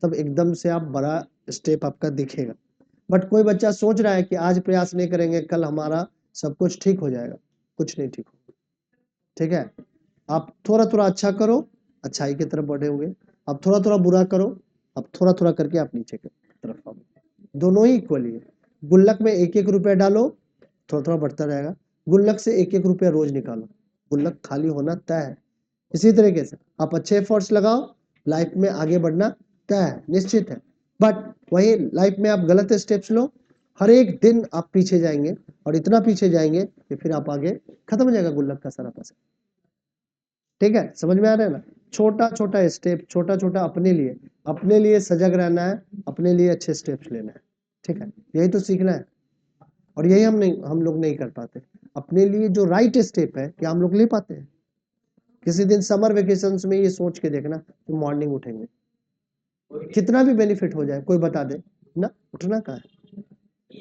तब एकदम से आप बड़ा स्टेप आपका दिखेगा. बट कोई बच्चा सोच रहा है कि आज प्रयास नहीं करेंगे कल हमारा सब कुछ ठीक हो जाएगा. कुछ नहीं ठीक होगा. ठीक है, आप थोड़ा थोड़ा अच्छा करो, अच्छाई की तरफ बढ़े होंगे. आप थोड़ा थोड़ा बुरा करो, अब थोड़ा थोड़ा करके आप नीचे की तरफ आओ. दोनों ही इक्वली है. गुल्लक में एक एक रुपया डालो, थोड़ा थोड़ा बढ़ता रहेगा. गुल्लक से एक एक रुपया रोज निकालो, गुल्लक खाली होना तय है. इसी तरीके से आप अच्छे एफर्ट्स लगाओ, लाइफ में आगे बढ़ना तय है, निश्चित है. बट वही लाइफ में आप गलत स्टेप्स लो, हर एक दिन आप पीछे जाएंगे और इतना पीछे जाएंगे कि फिर आप आगे खत्म हो जाएगा गुल्लक का सारा पैसा. ठीक है, समझ में आ रहा है ना? छोटा छोटा स्टेप, छोटा छोटा अपने लिए सजग रहना है, अपने लिए अच्छे स्टेप्स लेना है. ठीक है, यही तो सीखना है. और यही हम लोग नहीं कर पाते. अपने लिए जो राइट स्टेप है क्या हम लोग ले पाते हैं? किसी दिन समर वेकेशंस में ये सोच के देखना कि मॉर्निंग उठेंगे, कितना भी बेनिफिट हो जाए कोई बता दे ना, उठना कहाँ है?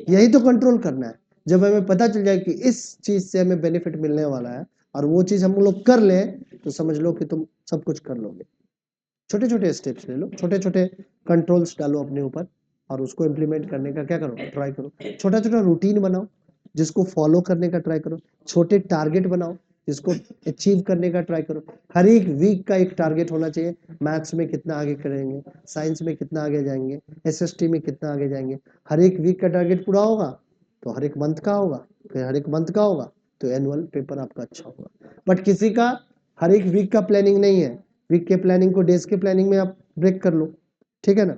यही तो कंट्रोल करना है. जब हमें पता चल जाए कि इस चीज से हमें बेनिफिट मिलने वाला है और वो चीज हम लोग कर ले, तो समझ लो कि तुम सब कुछ कर लोगे. छोटे छोटे स्टेप्स ले लो, छोटे छोटे कंट्रोल्स डालो अपने ऊपर और उसको इम्प्लीमेंट करने का क्या करो, ट्राई करो. छोटा छोटा रूटीन बनाओ जिसको फॉलो करने का ट्राई करो. छोटे टारगेट बनाओ जिसको अचीव करने का ट्राई करो. हर एक वीक का एक टारगेट होना चाहिए. मैथ्स में कितना आगे करेंगे, साइंस में कितना आगे जाएंगे, एसएसटी में कितना आगे जाएंगे. हर एक वीक का टारगेट पूरा होगा तो हर एक मंथ का होगा, फिर हर एक मंथ का होगा तो एनुअल पेपर आपका अच्छा होगा. बट किसी का हर एक वीक का प्लानिंग नहीं है, वीक के प्लानिंग को डेज के प्लानिंग में आप ब्रेक कर लो. ठीक है ना.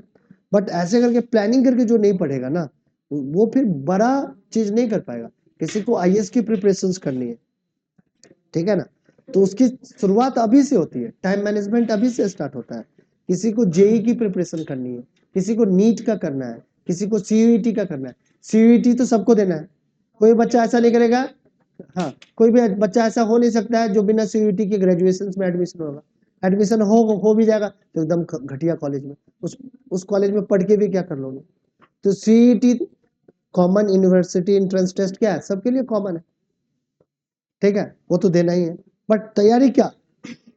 बट ऐसे करके प्लानिंग करके जो नहीं पढ़ेगा ना, वो फिर बड़ा चीज नहीं कर पाएगा. किसी को आईएएस की प्रिपरेशंस करनी है, ठीक है ना, तो उसकी शुरुआत अभी से होती है. टाइम मैनेजमेंट अभी से स्टार्ट होता है. किसी को जेई की प्रिपरेशन करनी है, किसी को नीट का करना है, किसी को सीयूईटी का करना है. सीयूईटी तो सबको देना है, कोई बच्चा ऐसा नहीं करेगा. हाँ, कोई भी बच्चा ऐसा हो नहीं सकता है जो बिना सीयूईटी के ग्रेजुएशन में एडमिशन होगा. एडमिशन हो भी जाएगा तो एकदम घटिया कॉलेज में, उस कॉलेज में पढ़ के भी क्या कर लोगे. तो CET common university entrance test क्या है, सबके लिए कॉमन है. ठीक है, वो तो देना ही है. बट तैयारी क्या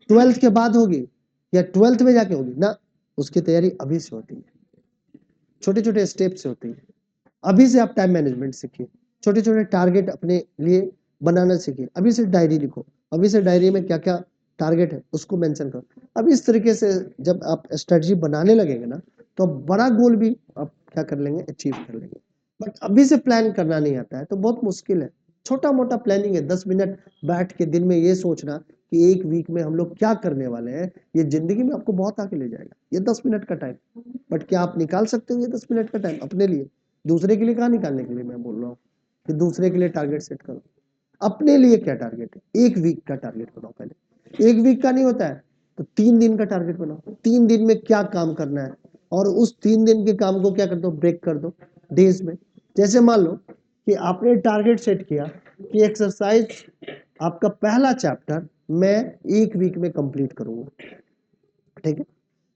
12th के बाद होगी या 12th में जाके होगी ना, उसकी तैयारी अभी से होती है, छोटे छोटे स्टेप से होती है. अभी से आप टाइम मैनेजमेंट सीखिए, छोटे छोटे टारगेट अपने लिए बनाना सीखिए. अभी से डायरी लिखो, अभी से डायरी में क्या क्या टारगेट है उसको मेंशन करो. अब इस तरीके से जब आप स्ट्रेटजी बनाने लगेंगे ना, तो बड़ा गोल भी आप क्या कर लेंगे, अचीव कर लेंगे. बट अभी से प्लान करना नहीं आता है तो बहुत मुश्किल है. छोटा मोटा प्लानिंग है, 10 मिनट बैठ के दिन में ये सोचना कि एक वीक में हम लोग क्या करने वाले हैं, ये जिंदगी में आपको बहुत आगे ले जाएगा. ये 10 मिनट का टाइम, बट क्या आप निकाल सकते हो ये 10 मिनट का टाइम अपने लिए? दूसरे के लिए कहाँ निकालने के लिए मैं बोल रहा हूँ. कि दूसरे के लिए टारगेट सेट करो। अपने लिए क्या टारगेट है, एक वीक का टारगेट बनाओ। पहले एक वीक का नहीं होता है तो 3 दिन का टारगेट बनाओ। 3 दिन में क्या काम करना है और उस 3 दिन के काम को क्या कर दो, ब्रेक कर दो डेज में। जैसे मान लो कि आपने टारगेट सेट किया कि एक्सरसाइज आपका पहला चैप्टर मैं 1 वीक में कंप्लीट करूंगा, ठीक है।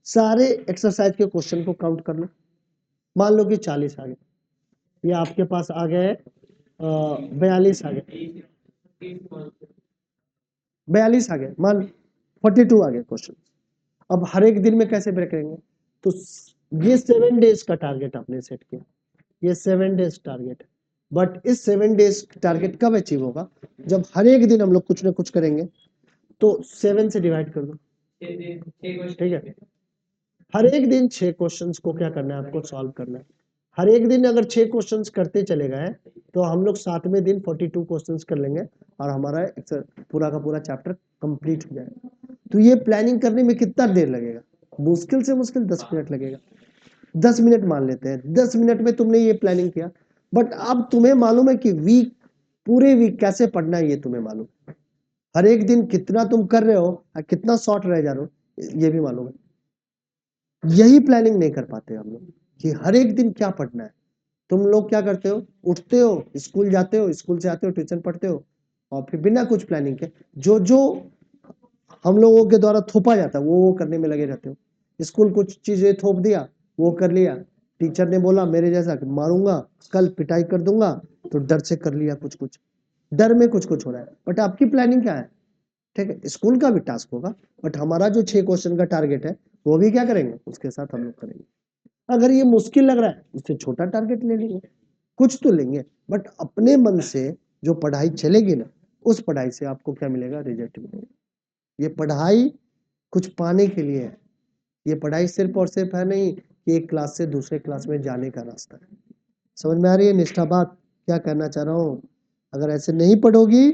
सारे एक्सरसाइज के क्वेश्चन को काउंट कर लो, मान लो कि 40 आ गए, ये आपके पास आ गए 42 आ गए, 42 आ गए, मान 42 आ गए क्वेश्चन। अब हर एक दिन में कैसे ब्रेक करेंगे, तो ये 7 डेज का टारगेट आपने सेट किया, ये 7 डेज टारगेट है। बट इस 7 डेज टारगेट कब अचीव होगा, जब हर एक दिन हम लोग कुछ ना कुछ करेंगे। तो 7 से डिवाइड कर दो, ठीक है। हर एक दिन 6 क्वेश्चंस को क्या करना है, आपको सॉल्व करना है। हर एक दिन अगर 6 क्वेश्चंस करते चले गए तो हम लोग 7वें दिन 42 क्वेश्चंस कर लेंगे और हमारा पूरा का पूरा चैप्टर कंप्लीट हो जाएगा। तो ये प्लानिंग करने में कितना देर लगेगा, मुश्किल से मुश्किल 10 मिनट लगेगा। 10 मिनट मान लेते हैं, 10 मिनट में तुमने ये प्लानिंग किया। बट अब तुम्हें मालूम है कि वीक, पूरे वीक कैसे पढ़ना है, ये तुम्हें मालूम। हर एक दिन कितना तुम कर रहे हो और कितना शॉर्ट रह जा रहे हो, ये भी मालूम है। यही प्लानिंग नहीं कर पाते हम लोग कि हर एक दिन क्या पढ़ना है। तुम लोग क्या करते हो, उठते हो, स्कूल जाते हो, स्कूल से आते हो, ट्यूशन पढ़ते हो और फिर बिना कुछ प्लानिंग के जो जो हम लोगों के द्वारा थोपा जाता है वो करने में लगे रहते हो। स्कूल कुछ चीजें थोप दिया, वो कर लिया। टीचर ने बोला मेरे जैसा मारूंगा, कल पिटाई कर दूंगा, तो डर से कर लिया कुछ कुछ, डर में कुछ कुछ हो रहा है। बट आपकी प्लानिंग क्या है, ठीक है। स्कूल का भी टास्क होगा बट हमारा जो 6 क्वेश्चन का टारगेट है वो भी क्या करेंगे, उसके साथ हम लोग करेंगे। अगर ये मुश्किल लग रहा है उससे छोटा टारगेट ले लेंगे, कुछ तो लेंगे। बट अपने मन से जो पढ़ाई चलेगी ना, उस पढ़ाई से आपको क्या मिलेगा, रिजल्ट मिलेगा। ये पढ़ाई कुछ पाने के लिए है, ये पढ़ाई सिर्फ और सिर्फ है नहीं कि एक क्लास से दूसरे क्लास में जाने का रास्ता है। समझ में आ रही है निष्ठा बात क्या कहना चाह रहा हूँ। अगर ऐसे नहीं पढ़ोगी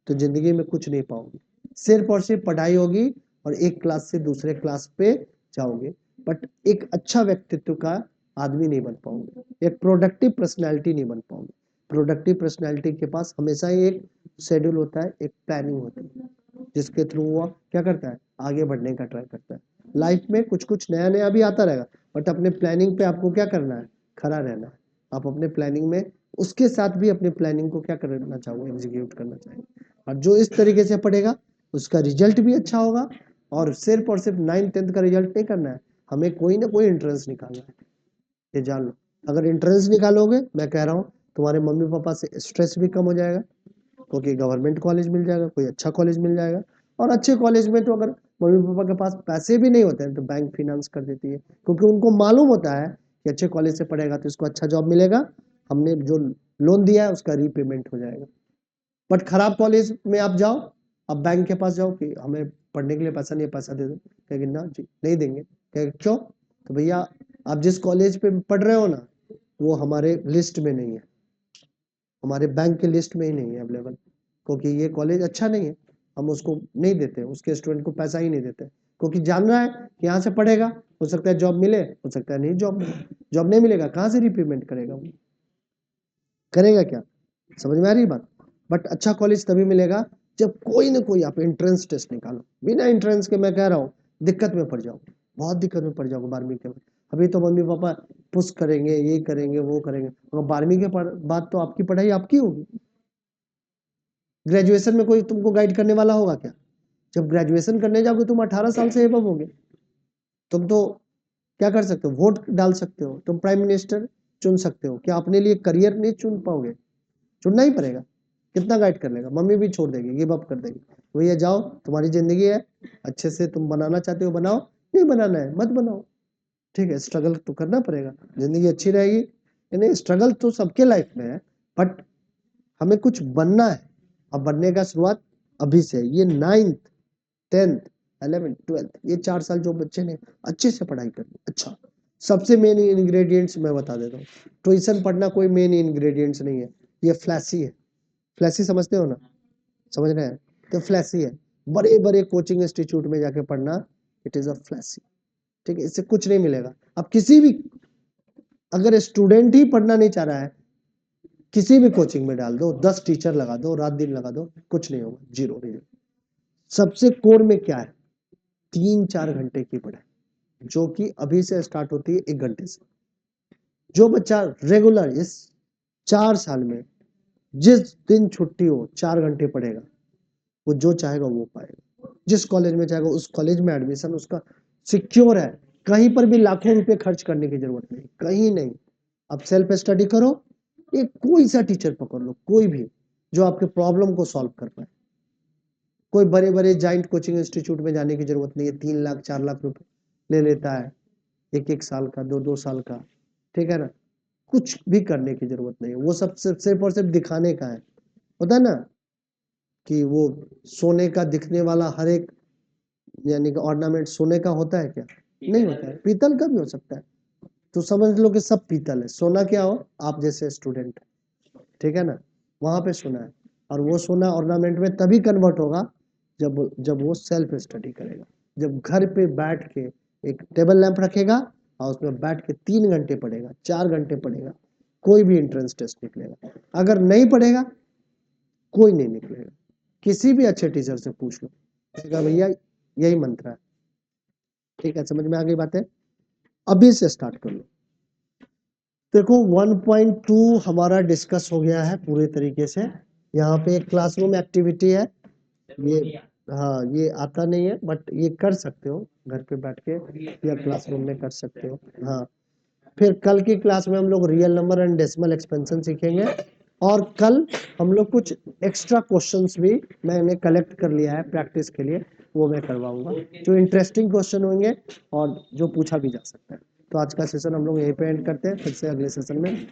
तो जिंदगी में कुछ नहीं पाओगी, सिर्फ और सिर्फ पढ़ाई होगी और एक क्लास से दूसरे क्लास पे जाओगे। बट एक अच्छा व्यक्तित्व का आदमी नहीं बन पाओगे, एक प्रोडक्टिव पर्सनैलिटी नहीं बन पाओगे। प्रोडक्टिव पर्सनैलिटी के पास हमेशा ही एक शेड्यूल होता है, एक प्लानिंग होती है, जिसके थ्रू वो क्या करता है, आगे बढ़ने का ट्राई करता है। लाइफ में कुछ कुछ नया नया भी आता रहेगा बट अपने प्लानिंग पे आपको क्या करना है, खड़ा रहना है। आप अपने प्लानिंग में उसके साथ भी अपने प्लानिंग को क्या करना चाहोगे, एग्जीक्यूट करना चाहेंगे। और जो इस तरीके से पढ़ेगा उसका रिजल्ट भी अच्छा होगा। और सिर्फ 9th-10th का रिजल्ट नहीं करना है, हमें कोई ना कोई एंट्रेंस निकालना है, ये जान लो। अगर एंट्रेंस निकालोगे, मैं कह रहा हूँ तुम्हारे मम्मी पापा से स्ट्रेस भी कम हो जाएगा, क्योंकि गवर्नमेंट कॉलेज मिल जाएगा, कोई अच्छा कॉलेज मिल जाएगा। और अच्छे कॉलेज में तो अगर मम्मी पापा के पास पैसे भी नहीं होते हैं तो बैंक फिनेंस कर देती है, क्योंकि उनको मालूम होता है कि अच्छे कॉलेज से पढ़ेगा तो इसको अच्छा जॉब मिलेगा, हमने जो लोन दिया है उसका रीपेमेंट हो जाएगा। बट खराब कॉलेज में आप जाओ, अब बैंक के पास जाओ कि हमें पढ़ने के लिए पैसा नहीं है, पैसा दे दो, कहेंगे ना जी नहीं देंगे। कहेंगे क्यों, तो भैया आप जिस कॉलेज पे पढ़ रहे हो ना वो हमारे लिस्ट में नहीं है, हमारे बैंक के लिस्ट में ही नहीं है अवेलेबल, क्योंकि ये कॉलेज अच्छा नहीं है, हम उसको नहीं देते, उसके स्टूडेंट को पैसा ही नहीं देते, क्योंकि जान रहा है कि यहाँ से पढ़ेगा, हो सकता है जॉब मिले, हो सकता है नहीं जॉब मिले। जॉब नहीं मिलेगा कहाँ से रीपेमेंट करेगा वो, करेगा क्या। समझ में आ रही बात। बट अच्छा कॉलेज तभी मिलेगा जब कोई ना कोई आप एंट्रेंस टेस्ट निकालो। बिना एंट्रेंस के मैं कह रहा हूँ दिक्कत में पड़ जाओ, बहुत दिक्कत में पड़ जाओगे 12वीं के बाद। अभी तो मम्मी पापा पुश करेंगे, ये करेंगे वो करेंगे, और 12वीं के बाद तो आपकी पढ़ाई आपकी होगी। ग्रेजुएशन में कोई तुमको गाइड करने वाला होगा क्या, जब ग्रेजुएशन करने जाओगे तुम 18 साल से एबव होगे, तुम तो क्या कर सकते हो, वोट डाल सकते हो, तुम प्राइम मिनिस्टर चुन सकते हो, क्या अपने लिए करियर नहीं चुन पाओगे, चुनना ही पड़ेगा। कितना गाइड कर लेगा, मम्मी भी छोड़ देगी, गिव अप कर देगी, भैया जाओ तुम्हारी जिंदगी है, अच्छे से तुम बनाना चाहते हो बनाओ, नहीं बनाना है मत बनाओ, ठीक है। स्ट्रगल तो करना पड़ेगा, जिंदगी अच्छी रहेगी, यानी स्ट्रगल तो सबके लाइफ में है। बट हमें कुछ बनना है, अब बनने का शुरुआत अभी से। ये 9th 10th 11th 12th ये 4 साल जो बच्चे ने अच्छे से पढ़ाई करनी। अच्छा, सबसे मेन इंग्रेडिएंट्स मैं बता देता हूँ, ट्यूशन पढ़ना कोई मेन इंग्रेडिएंट्स नहीं है, ये फ्लैसी है। फ्लैसी समझते हो ना, समझ रहे हैं, तो फ्लैसी है। बड़े बड़े कोचिंग इंस्टीट्यूट में जाके पढ़ना, इट इज अ फ्लैसी, ठीक है। इससे कुछ नहीं मिलेगा। अब किसी भी अगर स्टूडेंट ही पढ़ना नहीं चाह रहा है किसी भी कोचिंग में डाल दो, 10 टीचर लगा दो, रात दिन लगा दो, कुछ नहीं होगा, जीरो रिजल्ट। सबसे कोर में क्या है, 3-4 घंटे की पढ़ाई, जो कि अभी से स्टार्ट होती है 1 घंटे से। जो बच्चा रेगुलर इस 4 साल में जिस दिन छुट्टी हो 4 घंटे पढ़ेगा, वो जो चाहेगा वो पाएगा। जिस कॉलेज में चाहेगा उस कॉलेज में एडमिशन उसका सिक्योर है, कहीं पर भी लाखों रुपए खर्च करने की जरूरत नहीं, कहीं नहीं। अब सेल्फ स्टडी करो, एक कोई सा टीचर पकड़ लो, कोई भी जो आपके प्रॉब्लम को सॉल्व कर पाए। कोई बड़े बड़े जाइंट कोचिंग इंस्टीट्यूट में जाने की जरूरत नहीं है, 3 लाख 4 लाख रुपए ले लेता है, 1-1 साल का, 2-2 साल का, ठीक है ना। कुछ भी करने की जरूरत नहीं है, वो सब सिर्फ और सिर्फ दिखाने का है। होता है ना कि वो सोने का दिखने वाला हर एक यानी कि ऑर्नामेंट सोने का होता है क्या? नहीं होता है, पीतल का भी हो सकता है। तो समझ लो कि सब पीतल है, सोना क्या हो, आप जैसे स्टूडेंट, ठीक है ना, वहां पे सोना है। और वो सोना ऑर्नामेंट में तभी कन्वर्ट होगा जब वो सेल्फ स्टडी करेगा, जब घर पे बैठ के एक टेबल लैंप रखेगा और उसमें बैठ के 3 घंटे पढ़ेगा, 4 घंटे पढ़ेगा, कोई भी एंट्रेंस टेस्ट निकलेगा। अगर नहीं पढ़ेगा, कोई नहीं निकलेगा। किसी भी अच्छे टीचर से पूछ लो, कहेगा भैया यही मंत्र है। ठीक है, समझ में आ गई बातें? अभी से स्टार्ट कर लो। देखो 1.2 हमारा डिस्कस हो गया है पूरे तरीके से। यहाँ पे एक क्लासरूम एक्टिविटी है, ये हाँ ये आता नहीं है बट ये कर सकते हो घर पे बैठ के या क्लासरूम में कर सकते हो। हाँ, फिर कल की क्लास में हम लोग real number and decimal expansion सीखेंगे, और कल हम लोग कुछ एक्स्ट्रा क्वेश्चंस भी मैंने कलेक्ट कर लिया है प्रैक्टिस के लिए, वो मैं करवाऊंगा, जो इंटरेस्टिंग क्वेश्चन होंगे और जो पूछा भी जा सकता है। तो आज का सेशन हम लोग यहीं पे एंड करते हैं, फिर से अगले सेशन में